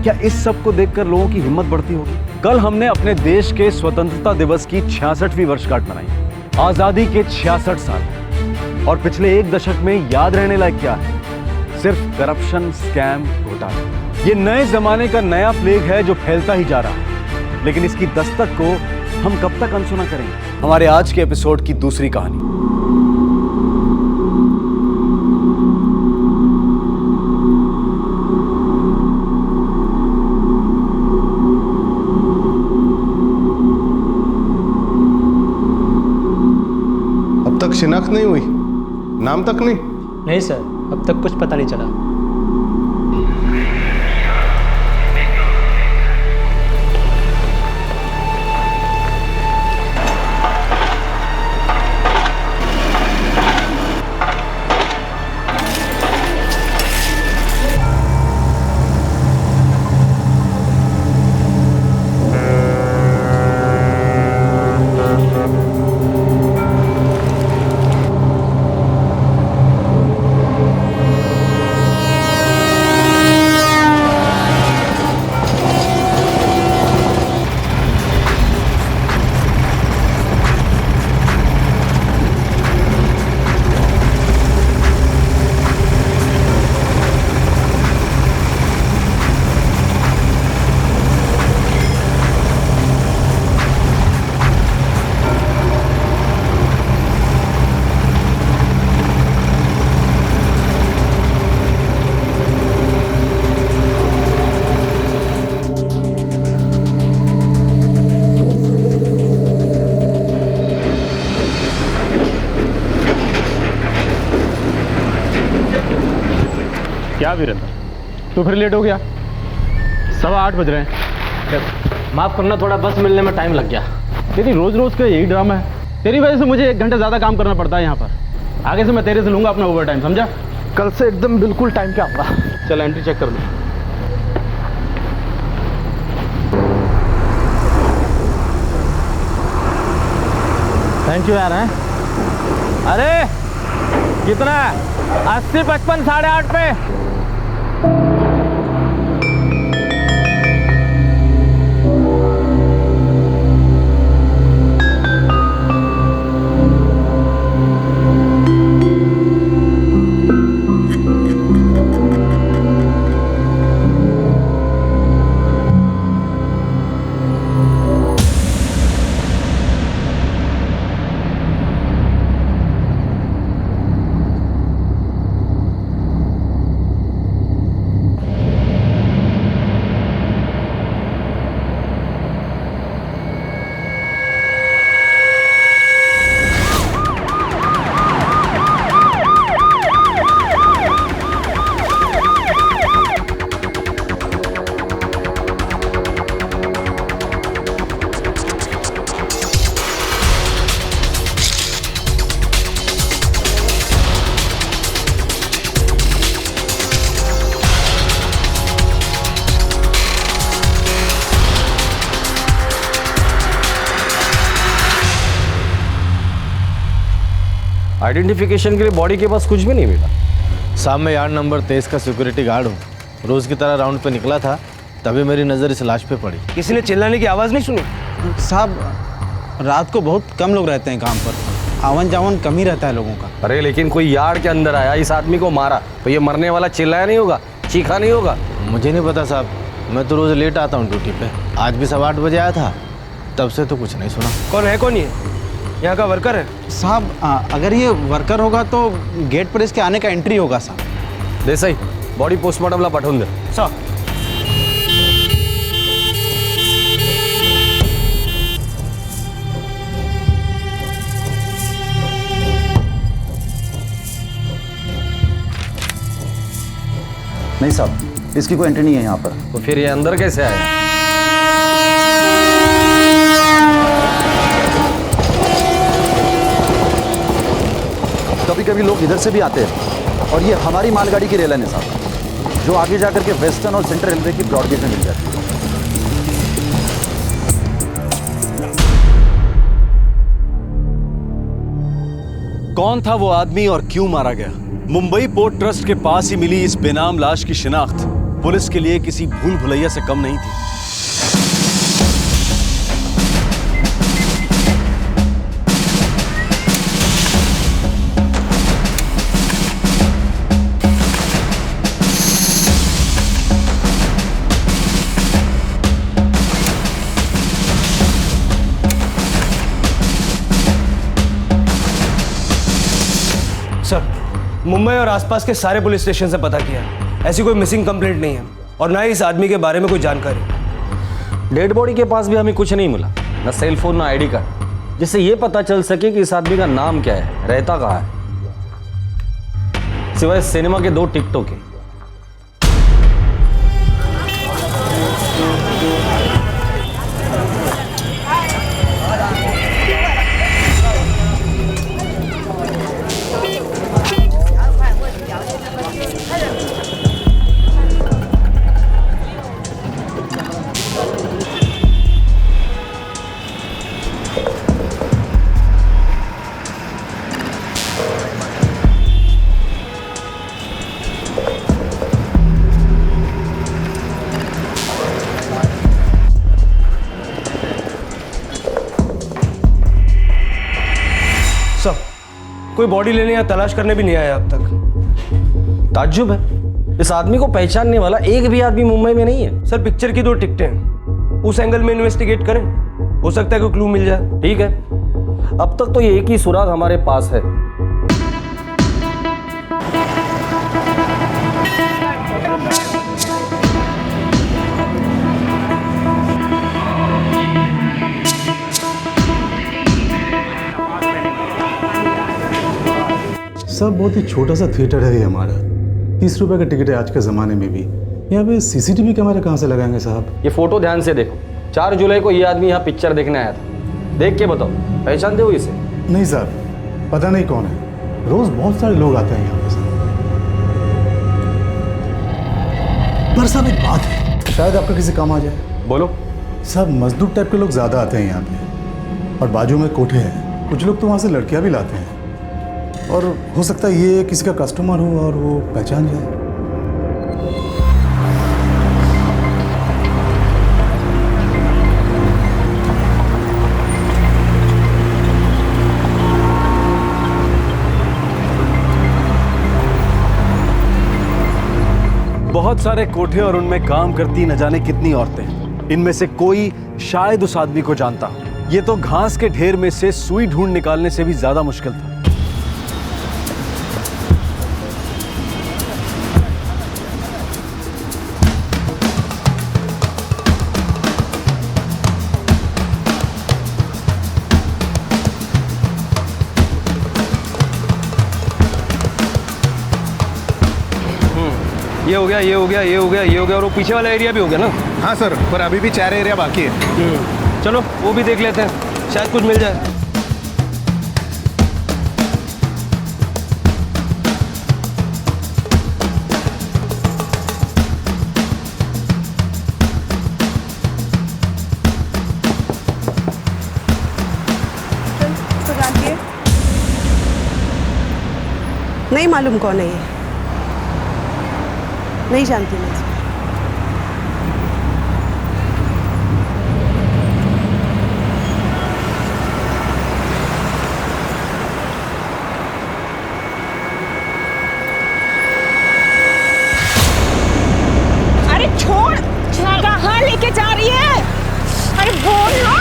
क्या इस सब को देखकर लोगों की हिम्मत बढ़ती होगी? कल हमने अपने देश के स्वतंत्रता दिवस की 66वीं वर्षगांठ मनाई। आजादी के 66 साल और पिछले 1 दशक में याद रहने लायक क्या है? सिर्फ करप्शन, स्कैम, घोटाले। ये नए जमाने का नया प्लेग है जो फैलता ही जा रहा है, लेकिन इसकी दस्तक को हम कब तक अनसुना करेंगे? हमारे आज के एपिसोड की दूसरी कहानी। अब तक शिनाख्त नहीं हुई? नाम तक नहीं? नहीं सर, अब तक कुछ पता नहीं चला। क्या वीरेंद्र, तू फिर लेट हो गया? 8:15 बज रहे हैं। माफ करना, थोड़ा बस मिलने में टाइम लग गया। तेरी रोज रोज का यही ड्रामा है। तेरी वजह से मुझे 1 घंटे ज़्यादा काम करना पड़ता है यहाँ पर। आगे से मैं तेरे से लूँगा अपना ओवर टाइम, समझा? कल से एकदम बिल्कुल टाइम पे आऊँगा। चल एंट्री चेक कर लो। थैंक यू यार। हैं अरे कितना? 80, 55, 8.5 पे। आइडेंटिफिकेशन के लिए बॉडी के पास कुछ भी नहीं मिला। साहब मैं यार्ड नंबर 23 का सिक्योरिटी गार्ड हूँ। रोज़ की तरह राउंड पे निकला था, तभी मेरी नज़र इस लाश पे पड़ी। किसी ने चिल्लाने की आवाज़ नहीं सुनी? साहब रात को बहुत कम लोग रहते हैं काम पर, आवन जावन कम ही रहता है लोगों का। अरे लेकिन कोई यार्ड के अंदर आया, इस आदमी को मारा, तो ये मरने वाला चिल्लाया नहीं होगा, चीखा नहीं होगा? मुझे नहीं पता साहब, मैं तो रोज़ लेट आता हूँ ड्यूटी पे। आज भी 8:15 बजे आया था, तब से तो कुछ नहीं सुना। कौन है? कौन ये? यहाँ का वर्कर है? साहब अगर ये वर्कर होगा तो गेट पर इसके आने का एंट्री होगा साहब। देसाई बॉडी पोस्टमार्टमला पाठवून दे। सर नहीं साहब, इसकी कोई एंट्री नहीं है यहाँ पर। तो फिर ये अंदर कैसे आया? कभी कभी लोग इधर से भी आते हैं और ये हमारी मालगाड़ी की रेल है साहब, जो आगे जाकर के वेस्टर्न और सेंट्रल रेलवे की ब्रॉडगेज में मिल जाती है। कौन था वो आदमी और क्यों मारा गया? मुंबई पोर्ट ट्रस्ट के पास ही मिली इस बेनाम लाश की शिनाख्त पुलिस के लिए किसी भूल भुलैया से कम नहीं थी। सर, मुंबई और आसपास के सारे पुलिस स्टेशन से पता किया, ऐसी कोई मिसिंग कंप्लेंट नहीं है और ना ही इस आदमी के बारे में कोई जानकारी। डेड बॉडी के पास भी हमें कुछ नहीं मिला, ना सेल फोन ना आईडी कार्ड, जिससे ये पता चल सके कि इस आदमी का नाम क्या है, रहता कहाँ है, सिवाय सिनेमा के 2 टिकटों के। कोई बॉडी लेने या तलाश करने भी नहीं आया अब तक। ताज्जुब है, इस आदमी को पहचानने वाला एक भी आदमी मुंबई में नहीं है। सर, पिक्चर की 2 टिकटें हैं, उस एंगल में इन्वेस्टिगेट करें, हो सकता है कोई क्लू मिल जाए। ठीक है, अब तक तो ये एक ही सुराग हमारे पास है। सब बहुत ही छोटा सा थिएटर है ये हमारा, 30 रुपए का टिकट है आज के ज़माने में भी। यहाँ पे सीसीटीवी कैमरा कहाँ से लगाएंगे साहब? ये फोटो ध्यान से देखो, 4 जुलाई को ये आदमी यहाँ पिक्चर देखने आया था। देख के बताओ, पहचानते हो इसे? नहीं साहब, पता नहीं कौन है, रोज बहुत सारे लोग आते हैं यहाँ पे साहब। पर साहब एक बात है, शायद आपका किसी काम आ जाए। बोलो। साहब, मजदूर टाइप के लोग ज़्यादा आते हैं यहाँ पे और बाजू में कोठे हैं, कुछ लोग तो वहाँ से लड़कियाँ भी लाते हैं और हो सकता है ये किसी का कस्टमर हो और वो पहचान जाए। बहुत सारे कोठे और उनमें काम करती न जाने कितनी औरतें। इनमें से कोई शायद उस आदमी को जानता। ये तो घास के ढेर में से सुई ढूंढ निकालने से भी ज्यादा मुश्किल था। ये हो गया, ये हो गया, ये हो गया, ये हो गया और वो पीछे वाला एरिया भी हो गया ना? हाँ सर, पर अभी भी 4 एरिया बाकी है। चलो वो भी देख लेते हैं, शायद कुछ मिल जाए। नहीं मालूम कौन है ये, नहीं जानती मैं। अरे छोड़, कहाँ लेके जा रही है? अरे बोल ना।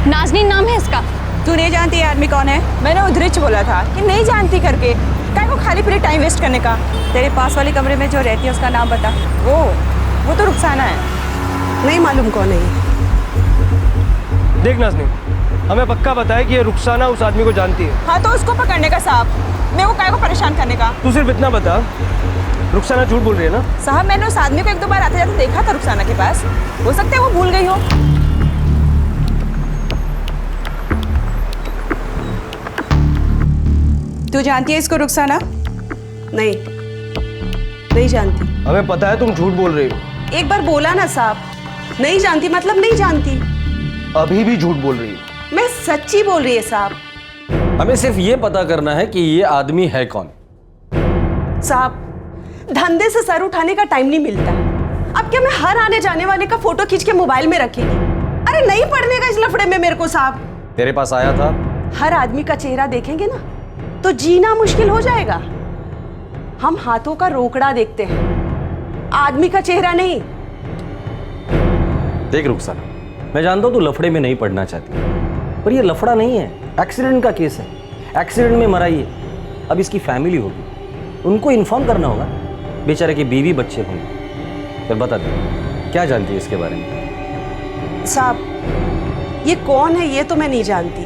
नाज़नीन नाम है इसका। तू नहीं जानती ये आदमी कौन है? मैंने उधरिच बोला था कि नहीं जानती करके, क्या को खाली पूरी टाइम वेस्ट करने का। तेरे पास वाले कमरे में जो रहती है उसका नाम बता। वो तो रुखसाना है। नहीं मालूम कौन है ये। देख नाज़नीन, हमें पक्का बताया कि ये रुखसाना उस आदमी को जानती है। हाँ तो उसको पकड़ने का साहब। मेरे को काय को परेशान करने का? तू सिर्फ इतना बता, रुखसाना झूठ बोल रही है ना? साहब मैंने उस आदमी को एक दो बार आते जाते देखा था रुखसाना के पास। हो सकता है वो भूल गई हो। तू जानती है इसको रुखसाना? नहीं, नहीं जानती। हमें पता है तुम झूठ बोल रही हो। एक बार बोला ना साहब, नहीं जानती मतलब नहीं जानती। अभी भी झूठ बोल रही हो। मैं सच्ची बोल रही है साहब। हमें सिर्फ ये पता करना है कि ये आदमी है कौन। साहब, धंधे से सर उठाने का टाइम नहीं मिलता। अब क्या मैं हर आने जाने वाले का फोटो खींच के मोबाइल में रखेगी? अरे नहीं पड़ने का इस लफड़े में मेरे को साहब। तेरे पास आया था? हर आदमी का चेहरा देखेंगे ना तो जीना मुश्किल हो जाएगा। हम हाथों का रोकड़ा देखते हैं, आदमी का चेहरा नहीं। देख रुखसाना, मैं जानता हूं तू लफड़े में नहीं पड़ना चाहती, पर ये लफड़ा नहीं है, एक्सीडेंट का केस है। एक्सीडेंट में मरा ये। अब इसकी फैमिली होगी, उनको इन्फॉर्म करना होगा। बेचारे की बीवी बच्चे होंगे। फिर बता दे, क्या जानती है इसके बारे में? साहब, ये कौन है ये तो मैं नहीं जानती,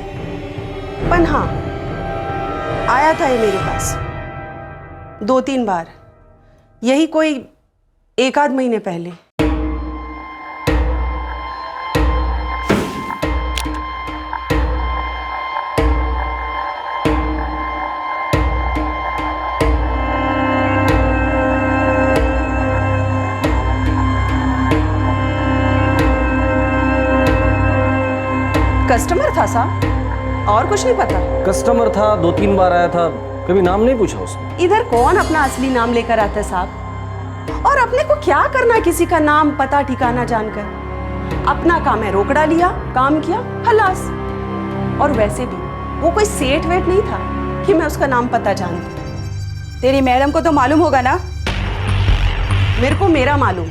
पर हाँ आया था ये मेरे पास 2-3 बार, यही कोई 1 आध महीने पहले। कस्टमर था साहब, और कुछ नहीं पता। कस्टमर था, 2-3 बार आया था, कभी नाम नहीं पूछा उसने। इधर कौन अपना असली नाम लेकर आता है साहब? और अपने को क्या करना किसी का नाम पता ठिकाना जानकर? अपना काम है, रोकड़ा लिया, काम किया, खलास। और वैसे भी वो कोई सेठ वेठ नहीं था कि मैं उसका नाम पता जानती। तेरी मैडम को तो मालूम होगा ना? मेरे को मेरा मालूम,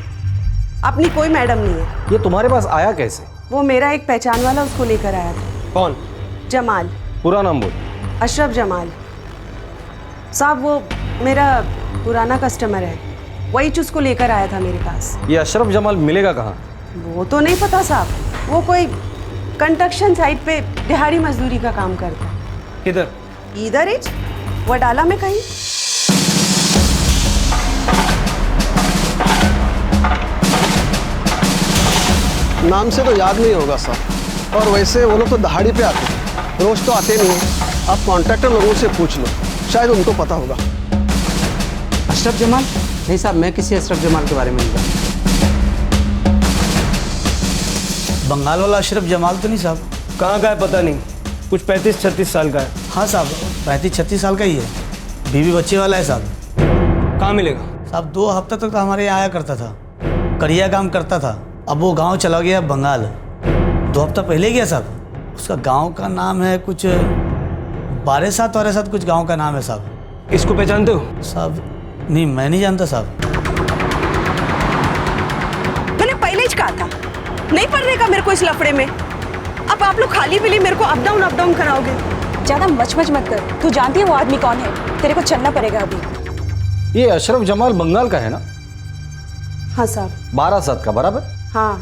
अपनी कोई मैडम नहीं है। ये तुम्हारे पास आया कैसे? वो मेरा एक पहचान वाला उसको लेकर आया था। कौन? जमाल। पूरा नाम बोल। अशरफ जमाल साहब, वो मेरा पुराना कस्टमर है, वही उसको लेकर आया था मेरे पास। ये अशरफ जमाल मिलेगा कहाँ? वो तो नहीं पता साहब, वो कोई कंस्ट्रक्शन साइट पे दिहाड़ी मजदूरी का काम करता है। किधर? इधर ही वडाला में कहीं। नाम से तो याद नहीं होगा सर, और वैसे वो लोग तो दहाड़ी पे आते हैं, रोज तो आते नहीं हैं। आप कॉन्ट्रैक्टर लोगों से पूछ लो, शायद उनको पता होगा। अशरफ जमाल? नहीं साहब, मैं किसी अशरफ जमाल के बारे में नहीं जानता। बंगाल वाला अशरफ जमाल तो नहीं साहब? कहाँ का है पता नहीं, कुछ 35-36 साल का है। हाँ साहब, 35-36 साल का ही है, बीवी बच्चे वाला है साहब। कहाँ मिलेगा? साहब 2 हफ्ता तक तो हमारे यहाँ आया करता था, करिया काम करता था। अब वो गांव चला गया बंगाल, 2 हफ्ता पहले गया साहब। उसका गांव का नाम है कुछ बारेसात कुछ गांव का नाम है साहब। इसको पहचानते हो? साहब नहीं, मैं नहीं जानता साहब। मैंने पहले ही कहा था नहीं पढ़ने का मेरे को इस लफड़े में। अब आप लोग खाली पीली मेरे को अप डाउन कराओगे। ज्यादा मच मत कर। तू जानती है वो आदमी कौन है? तेरे को चलना पड़ेगा अभी। ये अशरफ जमाल बंगाल का है ना? हाँ साहब। बारासात का, बराबर? हाँ,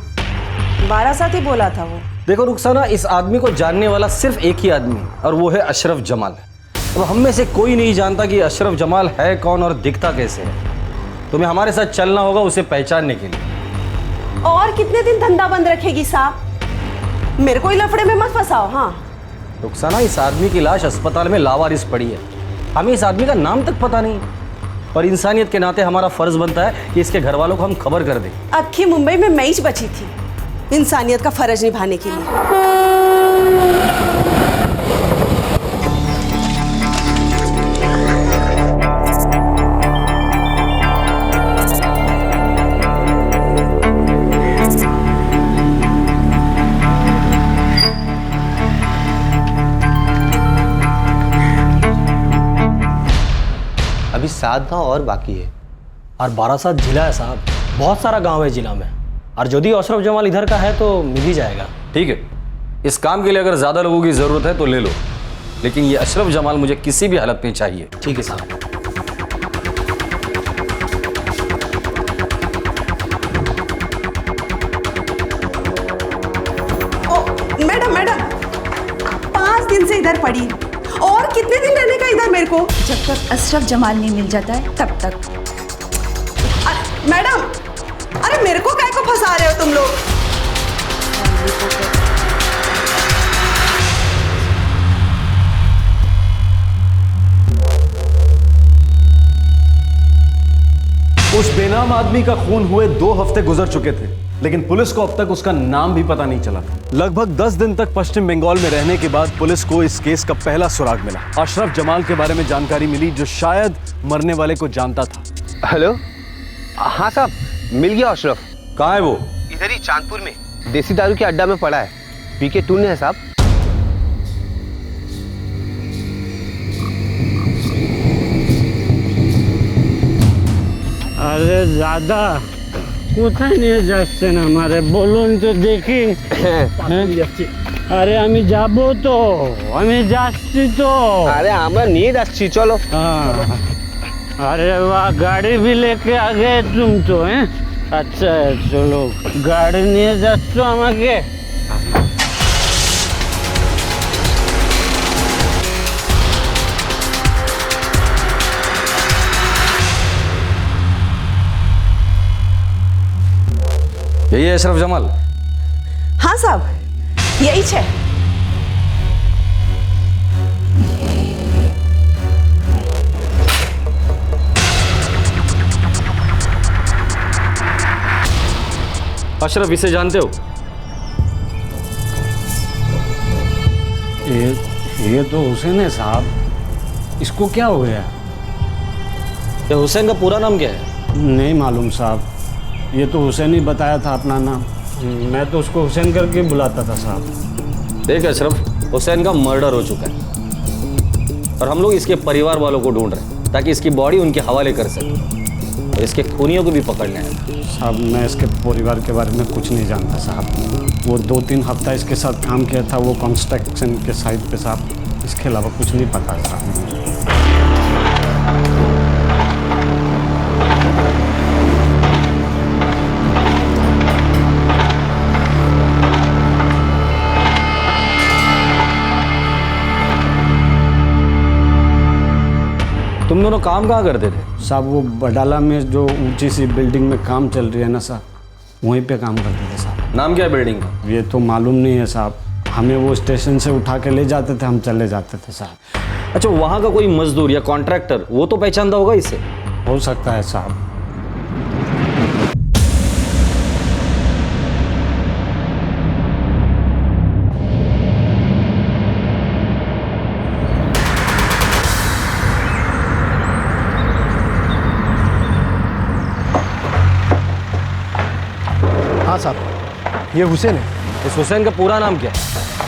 12 ही बोला था वो। देखो रुखसाना, इस आदमी को जानने वाला सिर्फ एक ही आदमी है, और वो है अशरफ जमाल। अब हम में से कोई नहीं जानता कि अशरफ जमाल है कौन और दिखता कैसे है। तुम्हें हमारे साथ चलना होगा उसे पहचानने के लिए। और कितने दिन धंधा बंद रखेगी साहब? मेरे को लफड़े में मत फंसाओ। हाँ रुखसाना, इस आदमी की लाश अस्पताल में लावारिस पड़ी है, हमें इस आदमी का नाम तक पता नहीं, और इंसानियत के नाते हमारा फर्ज बनता है कि इसके घर वालों को हम खबर कर दें। अक्खी मुंबई में मैं ही बची थी इंसानियत का फर्ज निभाने के लिए। अभी 7 गांव और बाकी है। और 12 जिला है साहब, बहुत सारा गांव है जिला में, और यदि अशरफ जमाल इधर का है तो मिल ही जाएगा। ठीक है, इस काम के लिए अगर ज़्यादा लोगों की ज़रूरत है तो ले लो, लेकिन ये अशरफ जमाल मुझे किसी भी हालत में चाहिए। ठीक है साहब। मैडम 5 दिन से इधर पड़ी और कितने दिन रहने का इधर मेरे को? जब तक अशरफ जमाल नहीं मिल जाता है तब तक। मैडम, अरे मेरे को काय को फंसा रहे हो तुम लोग? उस बेनाम आदमी का खून हुए 2 हफ्ते गुजर चुके थे, लेकिन पुलिस को अब तक उसका नाम भी पता नहीं चला था। लगभग 10 दिन तक पश्चिम बंगाल में रहने के बाद पुलिस को इस केस का पहला सुराग मिला। अशरफ जमाल के बारे में जानकारी मिली, जो शायद मरने वाले को जानता था। हेलो, हाँ साहब, मिल गया अशरफ। कहाँ है वो? इधर ही चांदपुर में देसी दारू के अड्डा में पड़ा है। पीके टूने है साहब। अरे दादा কোথায় নিয়ে যাচ্ছেন আমারে বলুন তো দেখি। আরে আমি যাব তো, আমি যাচ্ছি তো। আরে আমরা নিয়ে যাচ্ছি, চলো। अरे वाह, गाड़ी भी लेके आ गए तुम तो हैं। अच्छा है, चलो गाड़ी নিয়ে যাচ্ছ আমাকে। यही है अशरफ जमाल? हाँ साहब, यही है। अशरफ, इसे जानते हो? ये तो हुसैन है साहब। इसको क्या हो गया? ये हुसैन का पूरा नाम क्या है? नहीं मालूम साहब, ये तो हुसैन ही बताया था अपना नाम। मैं तो उसको हुसैन करके बुलाता था साहब। देख अशरफ, हुसैन का मर्डर हो चुका है और हम लोग इसके परिवार वालों को ढूंढ रहे हैं ताकि इसकी बॉडी उनके हवाले कर सकें और इसके खूनियों को भी पकड़ने आए। साहब, मैं इसके परिवार के बारे में कुछ नहीं जानता साहब। वो 2-3 हफ्ता इसके साथ काम किया था, वो कंस्ट्रक्शन के साइट पे साहब। इसके अलावा कुछ नहीं पता साहब। तुम दोनों काम कहाँ करते थे? साहब, वो बडाला में जो ऊंची सी बिल्डिंग में काम चल रही है ना साहब, वहीं पे काम करते थे साहब। नाम क्या है बिल्डिंग का? ये तो मालूम नहीं है साहब। हमें वो स्टेशन से उठा के ले जाते थे, हम चले जाते थे साहब। अच्छा, वहाँ का कोई मजदूर या कॉन्ट्रैक्टर वो तो पहचानता होगा इसे? हो सकता है साहब। हाँ साहब, ये हुसैन है। इस हुसैन का पूरा नाम क्या है?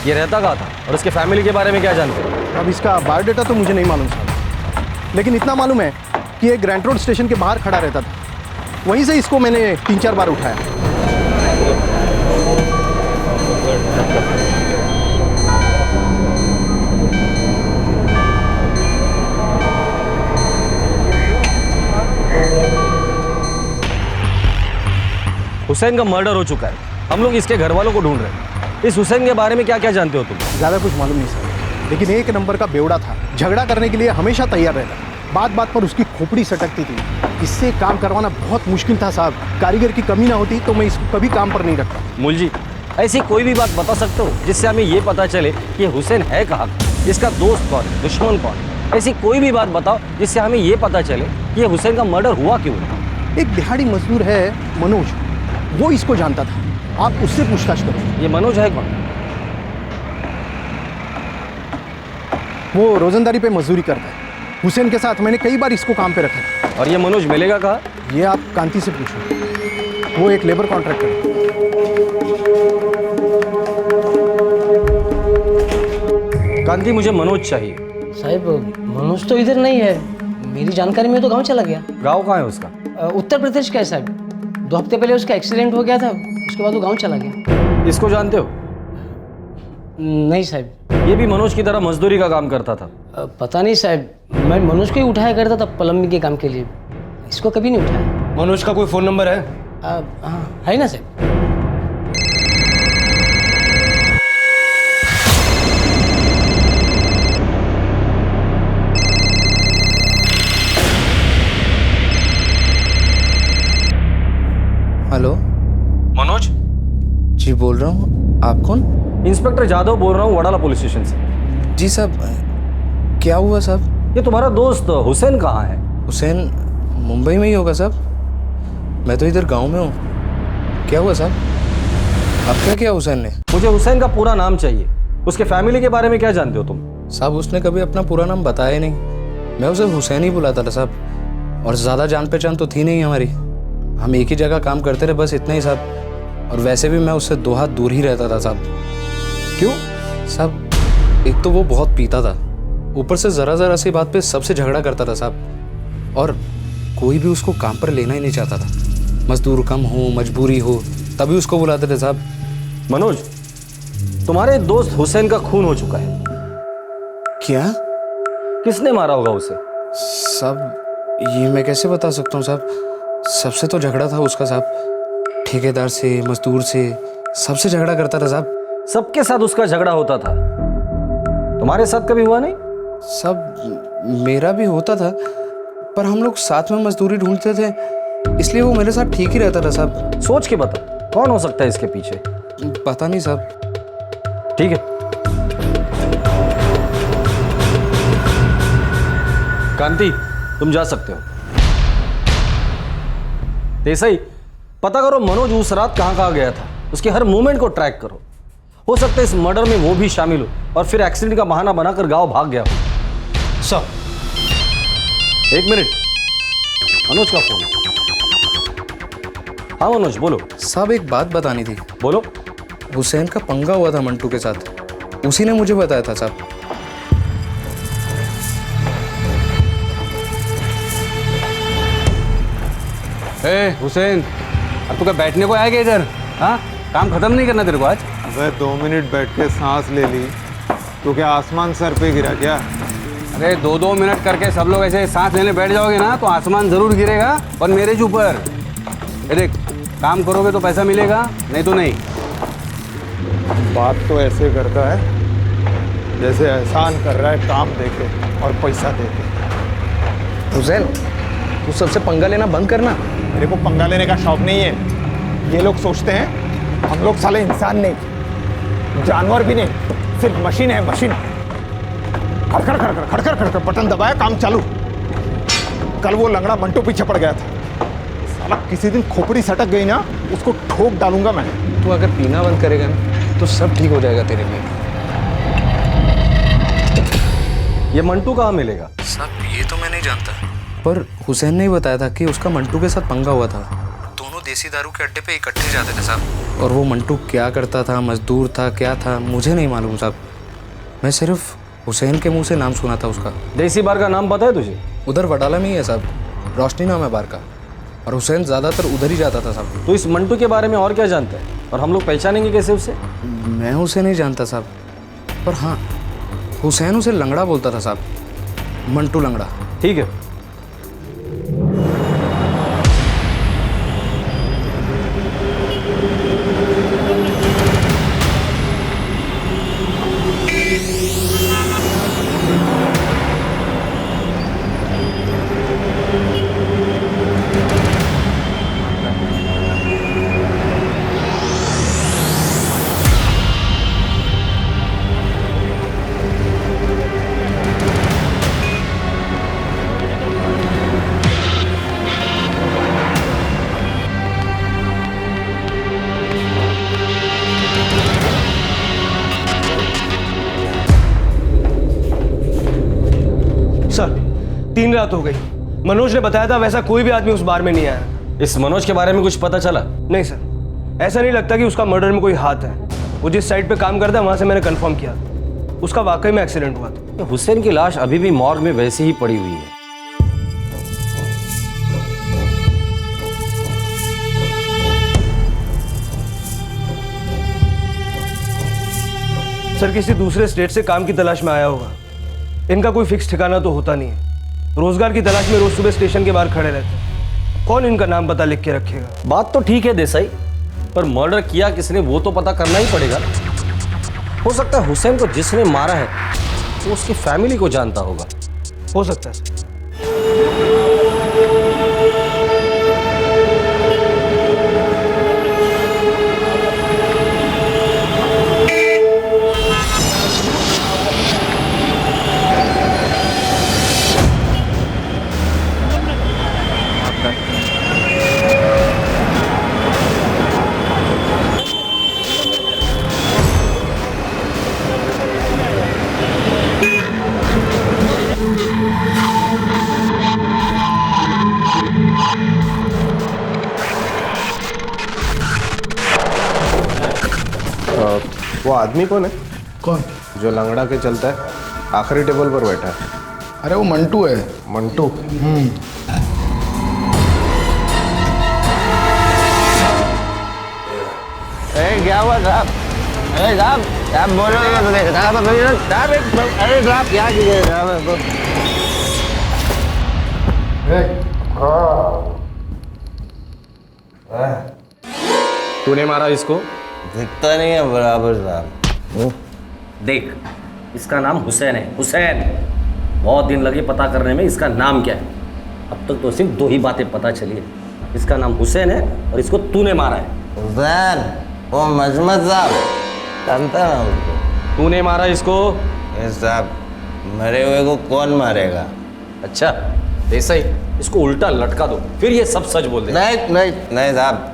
ये रहता कहाँ था और उसके फैमिली के बारे में क्या जानते हो? अब इसका बायोडाटा तो मुझे नहीं मालूम साहब, लेकिन इतना मालूम है कि ये ग्रैंड रोड स्टेशन के बाहर खड़ा रहता था। वहीं से इसको मैंने 3-4 बार उठाया। हुसैन का मर्डर हो चुका है, हम लोग इसके घर वालों को ढूंढ रहे हैं। इस हुसैन के बारे में क्या क्या जानते हो तुम? ज़्यादा कुछ मालूम नहीं सर, लेकिन एक नंबर का बेवड़ा था। झगड़ा करने के लिए हमेशा तैयार रहता। बात बात पर उसकी खोपड़ी सटकती थी। इससे काम करवाना बहुत मुश्किल था साहब। कारीगर की कमी ना होती तो मैं इसको कभी काम पर नहीं रखता। मूल जी, ऐसी कोई भी बात बता सकते हो जिससे हमें ये पता चले कि हुसैन है कहाँ, इसका दोस्त कौन है, दुश्मन कौन है? ऐसी कोई भी बात बताओ जिससे हमें ये पता चले कि ये हुसैन का मर्डर हुआ क्यों। एक दिहाड़ी मजदूर है मनोज, वो इसको जानता था। आप उससे पूछताछ करो। ये मनोज है कौन? वो रोजंदारी पे मजदूरी करता है। हुसैन के साथ मैंने कई बार इसको काम पे रखा है। और ये मनोज मिलेगा कहाँ? ये आप कांति से पूछो, वो एक लेबर कॉन्ट्रैक्टर है। कांति, मुझे मनोज चाहिए। साहब, मनोज तो इधर नहीं है। मेरी जानकारी में तो गांव चला गया। गांव कहाँ है उसका? उत्तर प्रदेश का है साहब। 2 हफ्ते पहले उसका एक्सीडेंट हो गया था, उसके बाद वो गांव चला गया। इसको जानते हो? नहीं साहब। ये भी मनोज की तरह मजदूरी का काम करता था? पता नहीं साहब, मैं मनोज को ही उठाया करता था प्लम्बिंग के काम के लिए। इसको कभी नहीं उठाया। मनोज का कोई फ़ोन नंबर है? हाँ, है ना साहब। बोल रहा हूँ। आप कौन? इंस्पेक्टर जादव बोल रहा हूँ, वडाला पुलिस स्टेशन से। जी साहब, क्या हुआ साहब? ये तुम्हारा दोस्त हुसैन कहाँ है? हुसैन मुंबई में ही होगा साहब, मैं तो इधर गांव में हूँ। क्या हुआ साहब? अब क्या किया हुसैन ने? मुझे हुसैन का पूरा नाम चाहिए, उसके फैमिली के बारे में क्या जानते हो तुम? साहब उसने कभी अपना पूरा नाम बताया ही नहीं, मैं उसे हुसैन ही बुलाता था साहब, और ज़्यादा जान पहचान तो थी नहीं हमारी, हम एक ही जगह काम करते रहे, बस इतना ही साहब। और वैसे भी मैं उससे 2 हाथ दूर ही रहता था साहब। क्यों? साहब एक तो वो बहुत पीता था, ऊपर से ज़रा सी बात पे सबसे झगड़ा करता था साहब, और कोई भी उसको काम पर लेना ही नहीं चाहता था। मजदूर कम हो, मजबूरी हो, तभी उसको बुलाते थे साहब। मनोज, तुम्हारे दोस्त हुसैन का खून हो चुका है। क्या? किसने मारा होगा उसे? साहब ये मैं कैसे बता सकता हूँ साहब, सबसे तो झगड़ा था उसका साहब, ठेकेदार से, मजदूर से, सबसे झगड़ा करता था साहब। सबके साथ उसका झगड़ा होता था, तुम्हारे साथ कभी हुआ नहीं? सब मेरा भी होता था, पर हम लोग साथ में मजदूरी ढूंढते थे, इसलिए वो मेरे साथ ठीक ही रहता था साहब। सोच के बता, कौन हो सकता है इसके पीछे? पता नहीं साहब। ठीक है, कांति तुम जा सकते हो। देसाई, पता करो मनोज उस रात कहाँ गया था, उसके हर मूवमेंट को ट्रैक करो। हो सकता है इस मर्डर में वो भी शामिल हो और फिर एक्सीडेंट का बहाना बनाकर गांव भाग गया हो। सर 1 मिनट, मनोज का फोन। हाँ मनोज बोलो। साहब एक बात बतानी थी। बोलो। हुसैन का पंगा हुआ था मंटू के साथ, उसी ने मुझे बताया था साहब। हुसैन, अब तू क्या बैठने को आएगा इधर? हाँ, काम खत्म नहीं करना तेरे को आज? अबे 2 मिनट बैठ के सांस ले ली तो क्या आसमान सर पे गिरा क्या? अरे 2-2 मिनट करके सब लोग ऐसे सांस लेने बैठ जाओगे ना तो आसमान जरूर गिरेगा, और मेरे ऊपर। देख, काम करोगे तो पैसा मिलेगा, नहीं तो नहीं। बात तो ऐसे करता है जैसे एहसान कर रहा है काम देके और पैसा देके। हुसैन तू सबसे पंगा लेना बंद करना। मेरे को पंगा लेने का शौक नहीं है। ये लोग सोचते हैं हम लोग साले इंसान नहीं, जानवर भी नहीं, सिर्फ मशीन है, मशीन। खड़खड़ खड़खड़ खड़खड़ खड़खड़ बटन दबाया, काम चालू। कल वो लंगड़ा मंटू पीछे पड़ गया था, साला किसी दिन खोपड़ी सटक गई ना, उसको ठोक डालूंगा मैं। तू अगर पीना बंद करेगा ना तो सब ठीक हो जाएगा तेरे लिए। ये मंटू कहाँ मिलेगा? साहब ये तो मैं नहीं जानता, पर हुसैन ने ही बताया था कि उसका मंटू के साथ पंगा हुआ था। दोनों देसी दारू के अड्डे पे इकट्ठे जाते थे साहब, और वो मंटू क्या करता था, मजदूर था, क्या था, मुझे नहीं मालूम साहब। मैं सिर्फ हुसैन के मुंह से नाम सुना था उसका। देसी बार का नाम पता है तुझे? उधर वडाला में ही है साहब, रोशनी नाम है बार का, और हुसैन ज़्यादातर उधर ही जाता था साहब। तो इस मंटू के बारे में और क्या जानता है, और हम लोग पहचानेंगे कैसे उसे? मैं उसे नहीं जानता साहब, पर हाँ हुसैन उसे लंगड़ा बोलता था साहब, मंटू लंगड़ा। ठीक है, सर 3 रात हो गई, मनोज ने बताया था वैसा कोई भी आदमी उस बार में नहीं आया। इस मनोज के बारे में कुछ पता चला? नहीं सर, ऐसा नहीं लगता कि उसका मर्डर में कोई हाथ है। वो जिस साइड पे काम करता है वहां से मैंने कंफर्म किया, उसका वाकई में एक्सीडेंट हुआ था। हुसैन की लाश अभी भी मॉर्ग में वैसी ही पड़ी हुई है। सर किसी दूसरे स्टेट से काम की तलाश में आया होगा, इनका कोई फिक्स ठिकाना तो होता नहीं है, रोजगार की तलाश में रोज सुबह स्टेशन के बाहर खड़े रहते हैं। कौन इनका नाम पता लिख के रखेगा? बात तो ठीक है देसाई, पर मर्डर किया किसने वो तो पता करना ही पड़ेगा। हो सकता है हुसैन को जिसने मारा है वो उसकी फैमिली को जानता होगा। हो सकता है। वो आदमी कौन है? कौन? जो लंगड़ा के चलता है, आखिरी टेबल पर बैठा है। अरे वो मंटू है। मंटू? क्या हुआ साहब? अरे साहब, साहब बोलोगे तो देख साहब, अरे साहब क्या कीजिए साहब? तूने मारा इसको? दिखता नहीं है बराबर साहब। देख, इसका नाम हुसैन है, हुसैन। बहुत दिन लगे पता करने में इसका नाम क्या है। अब तक तो सिर्फ 2 ही बातें पता चली है। इसका नाम हुसैन है और इसको तूने मारा है। हुसैन, वो मजमत साहब जानता ना उसको। तूने मारा इसको? साहब, मरे हुए को कौन मारेगा? अच्छा, ऐसा ही इसको उल्टा लटका दो, फिर ये सब सच बोल दे। नहीं साहब,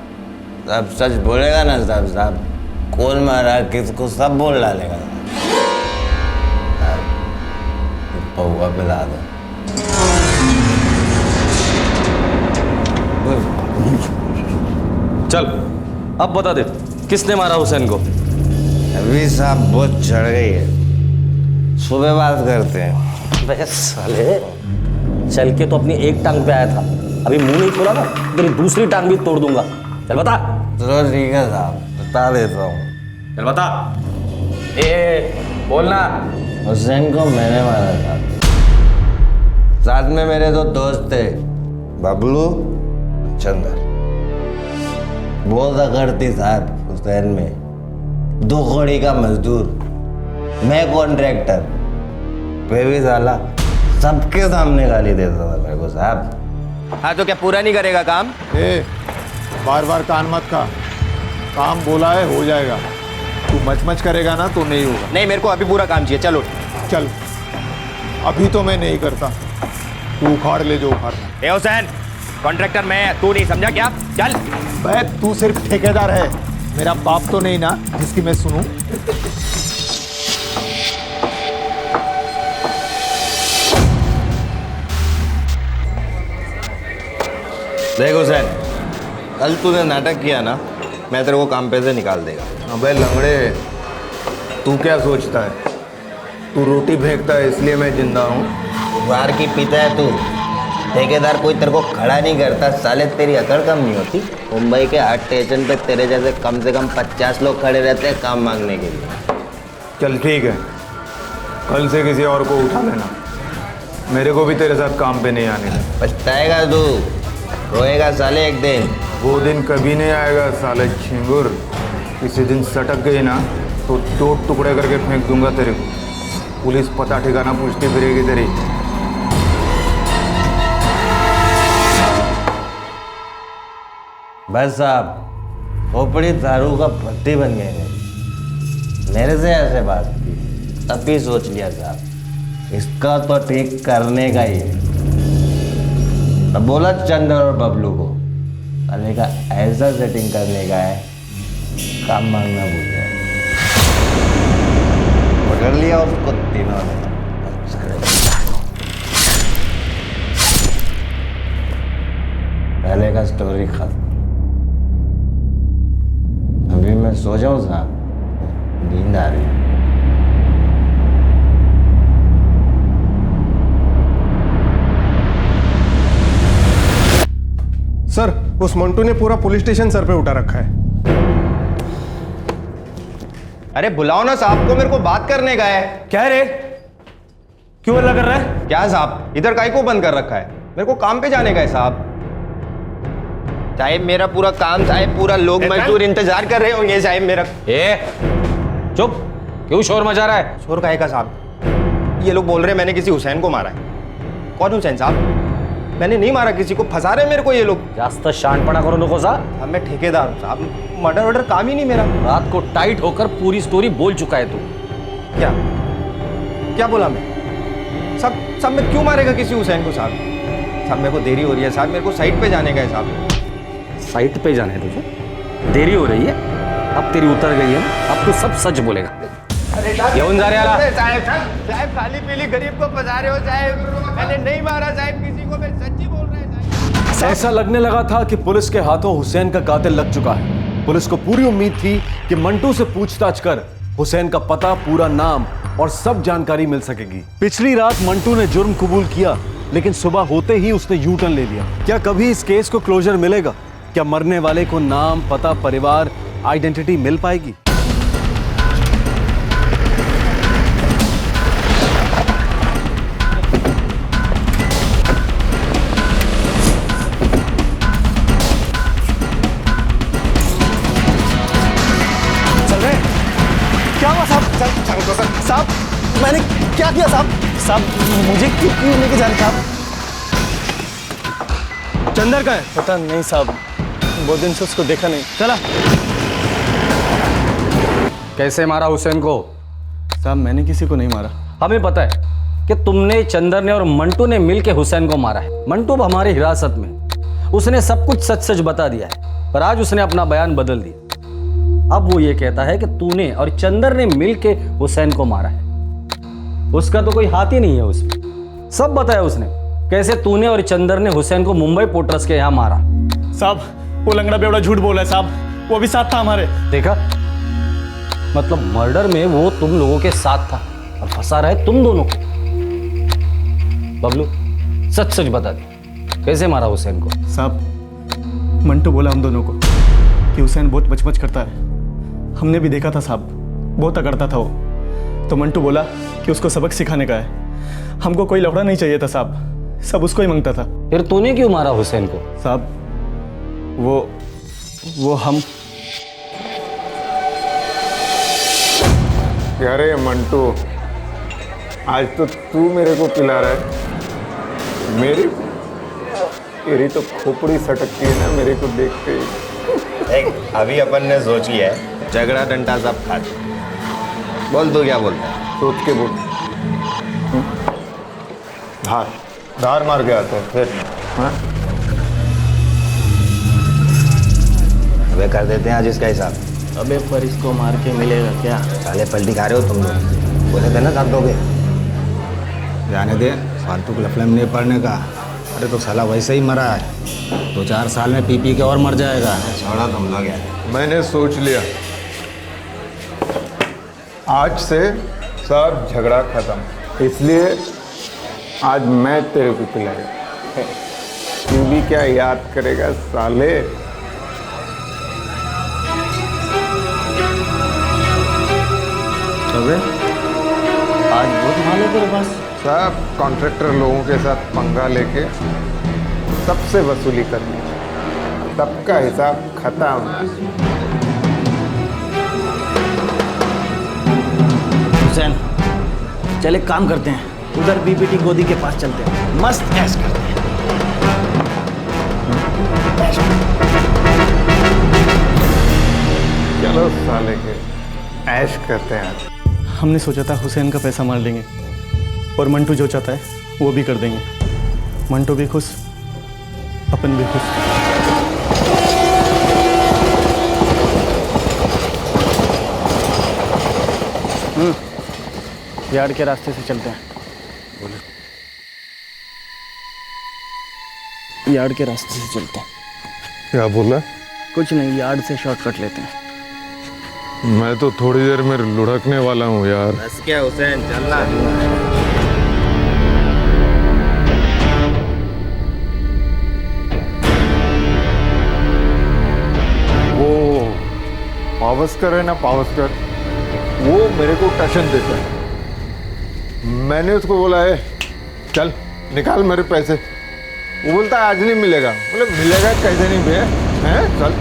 साहब सच बोलेगा ना साहब, कौन मारा किसको सब बोल डालेगा। पौवा पिला दो। चल अब बता दे, किसने मारा हुसैन को? अभी साहब बहुत चढ़ गई है, सुबह बात करते हैं। बे साले, चल के तो अपनी एक टांग पे आया था, अभी मुंह नहीं खोला ना तेरी दूसरी टांग भी तोड़ दूंगा। चल बता। चलो ठीक है साहब, बता देता हूँ। चल बता। बोलना। हुसैन को मैंने मारा था। साथ में मेरे 2 दोस्त थे, बबलू, चंदर। बहुत अकड़ थी साहब हुसैन में। 2 कौड़ी का मजदूर, मैं कॉन्ट्रैक्टर। फिर भी साला सबके सामने गाली देता था मेरे को साहब। हाँ तो क्या पूरा नहीं करेगा काम? बार बार कान मत खा, काम बोला है हो जाएगा। तू मच करेगा ना तो नहीं होगा। नहीं, मेरे को अभी पूरा काम चाहिए। चलो चल, अभी तो मैं नहीं करता, तू उखाड़ ले जो उखाड़ना। ए हुसैन, कॉन्ट्रैक्टर मैं, तू नहीं समझा क्या? चल। भाई तू सिर्फ ठेकेदार है, मेरा बाप तो नहीं ना जिसकी मैं सुनूं। देख हुसैन, कल तूने नाटक किया ना, मैं तेरे को काम पे से निकाल देगा। अबे लंगड़े, तू क्या सोचता है? तू रोटी फेंकता है इसलिए मैं जिंदा हूँ? बाहर की पीता है तू। ठेकेदार कोई तेरे को खड़ा नहीं करता, साले तेरी अकड़ कम नहीं होती। मुंबई के 8 स्टेशन पे तेरे जैसे कम से कम 50 लोग खड़े रहते हैं काम मांगने के लिए। चल ठीक है, कल से किसी और को उठा लेना, मेरे को भी तेरे साथ काम पे नहीं आने का। पछताएगा तू, रोएगा साले एक दिन। वो दिन कभी नहीं आएगा साले झिंगुर। किसी दिन सटक गई ना तो 2 टुकड़े करके फेंक दूंगा तेरे को। पुलिस पता ठिकाना पूछती फिरेगी तेरी। बस साहब, खोपड़ी दारू का पत्ती बन गए मेरे से ऐसे बात की, तभी सोच लिया साहब इसका तो ठीक करने का ही है। अब बोला चंदर और बबलू को, साले का ऐसा सेटिंग करने का है, काम मांगना भूल जाए। पकड़ लिया उसको तीनों ने। पहले का स्टोरी खत्म। अभी मैं सो जाऊं साहब, नींद आ रही है। सर, उस मंटू ने पूरा पुलिस स्टेशन सर पे उठा रखा है। अरे बुलाओ ना साहब को, मेरे को बात करने का है। क्या रे, क्यों हल्ला कर रहा है? क्या साहब, इधर काहे को बंद कर रखा है? मेरे को काम पे जाने का है साहब। साहब मेरा पूरा काम, साहब पूरा लोग मजदूर इंतजार कर रहे होंगे साहब मेरा। चुप, क्यों शोर मचा रहा है? शोर काहे का साहब? ये लोग बोल रहे हैं मैंने किसी हुसैन को मारा है। कौन हुसैन साहब? मैंने नहीं मारा किसी को, फंसा रहे मेरे को ये लोग। जास्त शानपणा करो नको साहब। अब मैं ठेकेदार हूँ साहब, मर्डर वर्डर काम ही नहीं मेरा। रात को टाइट होकर पूरी स्टोरी बोल चुका है तू। क्या क्या बोला मैं? सब मैं क्यों मारेगा किसी हुसैन को साहब? साहब मेरे को देरी हो रही है साहब, मेरे को साइट पे जाने का है साहब। साइट पे जाने तुझे? देरी हो रही है? अब तेरी उतर गई है, अब तू सब सच बोलेगा। येऊन जा रे आला। साहब खाली पीली गरीब को फंसा रहे हो साहब। मैंने नहीं मारा साहब किसी को, मैं सच्ची बोल रहा है साहब। ऐसा लगने लगा था कि पुलिस के हाथों हुसैन का कातिल लग चुका है। पुलिस को पूरी उम्मीद थी कि मंटू से पूछताछ कर हुसैन का पता, पूरा नाम और सब जानकारी मिल सकेगी। पिछली रात मंटू ने जुर्म कबूल किया, लेकिन सुबह होते ही उसने यू टर्न ले लिया। क्या कभी इस केस को क्लोजर मिलेगा? क्या मरने वाले को नाम, पता, परिवार, आइडेंटिटी मिल पाएगी? क्या हुआ साहब? साहब मैंने क्या किया साहब? साहब मुझे क्यों लेके जा रहे साहब? चंदर का है? पता नहीं साहब, बहुत दिन से उसको देखा नहीं। चला। कैसे मारा हुसैन को? साहब मैंने किसी को नहीं मारा। हमें पता है कि तुमने, चंदर ने और मंटू ने मिलके हुसैन को मारा है। मंटू अब हमारी हिरासत में, उसने सब कुछ सच सच बता दिया है, पर आज उसने अपना बयान बदल दिया। अब वो ये कहता है कि तूने और चंदर ने मिलके हुसैन को मारा है। उसका तो कोई हाथ ही नहीं है उसमें। सब बताया उसने, कैसे तूने और चंदर ने हुसैन को मुंबई पोर्ट्रस के यहाँ मारा। साहब वो लंगड़ा बेवड़ा झूठ बोला है साहब, वो भी साथ था हमारे। देखा, मतलब मर्डर में वो तुम लोगों के साथ था और फंसा रहा है तुम दोनों को। बबलू सच सच बता दे, कैसे मारा हुसैन को? साहब मंटू बोला हम दोनों को कि हुसैन बहुत बचपच करता है। हमने भी देखा था साहब, बहुत अकड़ता था वो। तो मंटू बोला कि उसको सबक सिखाने का है। हमको कोई लफड़ा नहीं चाहिए था साहब, सब उसको ही मांगता था। फिर तूने क्यों मारा हुसैन को? साहब वो हम अरे मंटू, आज तो तू मेरे को पिला रहा है। मेरी तो खोपड़ी सटकती है ना मेरे को देखते ही। अभी अपन ने सोच लिया है, झगड़ा डंडा सब खा। बोल तू क्या बोलता है? सोच के बोल। धार मार के आता है फिर। हाँ? अबे कर देते हैं आज इसका हिसाब। अबे पर इसको मार के मिलेगा क्या? साले पलटी खा रहे हो तुम लोग। बोले थे ना साथ दोगे। जाने दे, फालतू के लफड़े में नहीं पड़ने का। अरे तो साला वैसे ही मरा है, 2-4 साल में पी के और मर जाएगा। छोड़ा तुम लोग यार। मैंने सोच लिया, आज से सब झगड़ा खत्म। इसलिए आज मैं तेरे को पिलाया। तू भी क्या याद करेगा साले? अबे आज बहुत माल है तेरे पास। सब कॉन्ट्रैक्टर लोगों के साथ पंगा लेके सबसे वसूली करनी, सबका हिसाब खत्म। हुसैन चल एक काम करते हैं, उधर बीपीटी गोदी के पास चलते हैं, मस्त ऐश करते हैं। चलो साले के ऐश करते हैं। हमने सोचा था हुसैन का पैसा मार लेंगे और मंटू जो चाहता है वो भी कर देंगे। मंटू भी खुश, अपन भी खुश। यार्ड के रास्ते से चलते हैं। यार्ड के रास्ते से चलते हैं। क्या बोला? कुछ नहीं, यार्ड से शॉर्टकट लेते हैं। मैं तो थोड़ी देर में लुढ़कने वाला हूँ यार। बस क्या हुसैन, चलना। वो पावस्कर है ना, पावस्कर, वो मेरे को टशन देता है। मैंने उसको बोला है चल निकाल मेरे पैसे। वो बोलता है आज नहीं मिलेगा। बोले मिलेगा कैसे नहीं बे? हैं चल।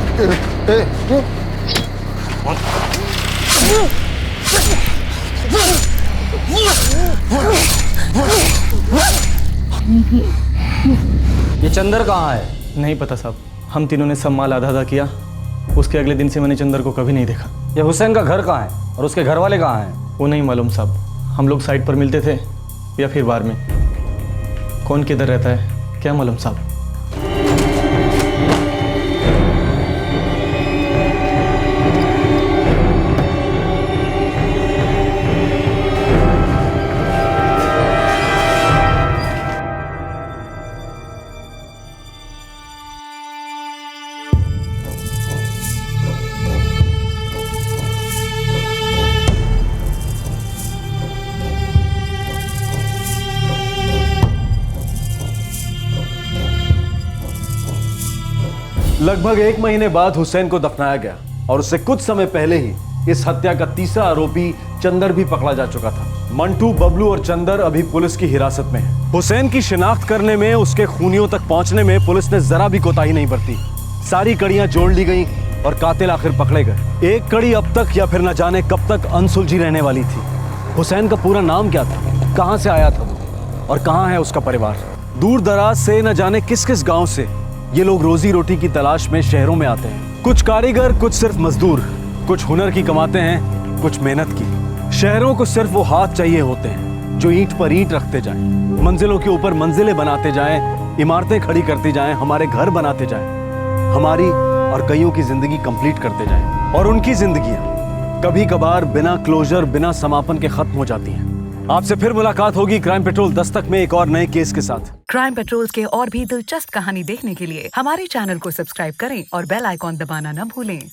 ये चंदर कहाँ है? नहीं पता साहब, हम तीनों ने सब माल आधा आधा किया। उसके अगले दिन से मैंने चंदर को कभी नहीं देखा। ये हुसैन का घर कहाँ है और उसके घर वाले कहाँ हैं? वो नहीं मालूम साहब। हम लोग साइड पर मिलते थे या फिर बार में। कौन किधर रहता है क्या मालूम साहब। लगभग 1 महीने बाद हुसैन को दफनाया गया और उससे कुछ समय पहले ही इस हत्या का तीसरा आरोपी चंदर भी पकड़ा जा चुका था। मंटू, बबलू और चंदर अभी पुलिस की हिरासत में है। हुसैन की शिनाख्त करने में, उसके खूनियों तक पहुंचने में पुलिस ने जरा भी कोताही नहीं बरती। सारी कड़ियां जोड़ ली गई और कातिल आखिर पकड़े गए। एक कड़ी अब तक या फिर न जाने कब तक अनसुलझी रहने वाली थी। हुसैन का पूरा नाम क्या था, कहां से आया था वो और कहां है उसका परिवार? दूर दराज से न जाने किस किस गांव से ये लोग रोजी रोटी की तलाश में शहरों में आते हैं। कुछ कारीगर, कुछ सिर्फ मजदूर, कुछ हुनर की कमाते हैं, कुछ मेहनत की। शहरों को सिर्फ वो हाथ चाहिए होते हैं जो ईंट पर ईंट रखते जाएं, मंजिलों के ऊपर मंजिलें बनाते जाएं, इमारतें खड़ी करती जाएं, हमारे घर बनाते जाएं, हमारी और कईयों की जिंदगी कंप्लीट करते जाएं। और उनकी जिंदगियां कभी कभार बिना क्लोजर, बिना समापन के खत्म हो जाती हैं। आपसे फिर मुलाकात होगी क्राइम पेट्रोल दस्तक में एक और नए केस के साथ। क्राइम पेट्रोल के और भी दिलचस्प कहानी देखने के लिए हमारे चैनल को सब्सक्राइब करें और बेल आइकॉन दबाना न भूलें।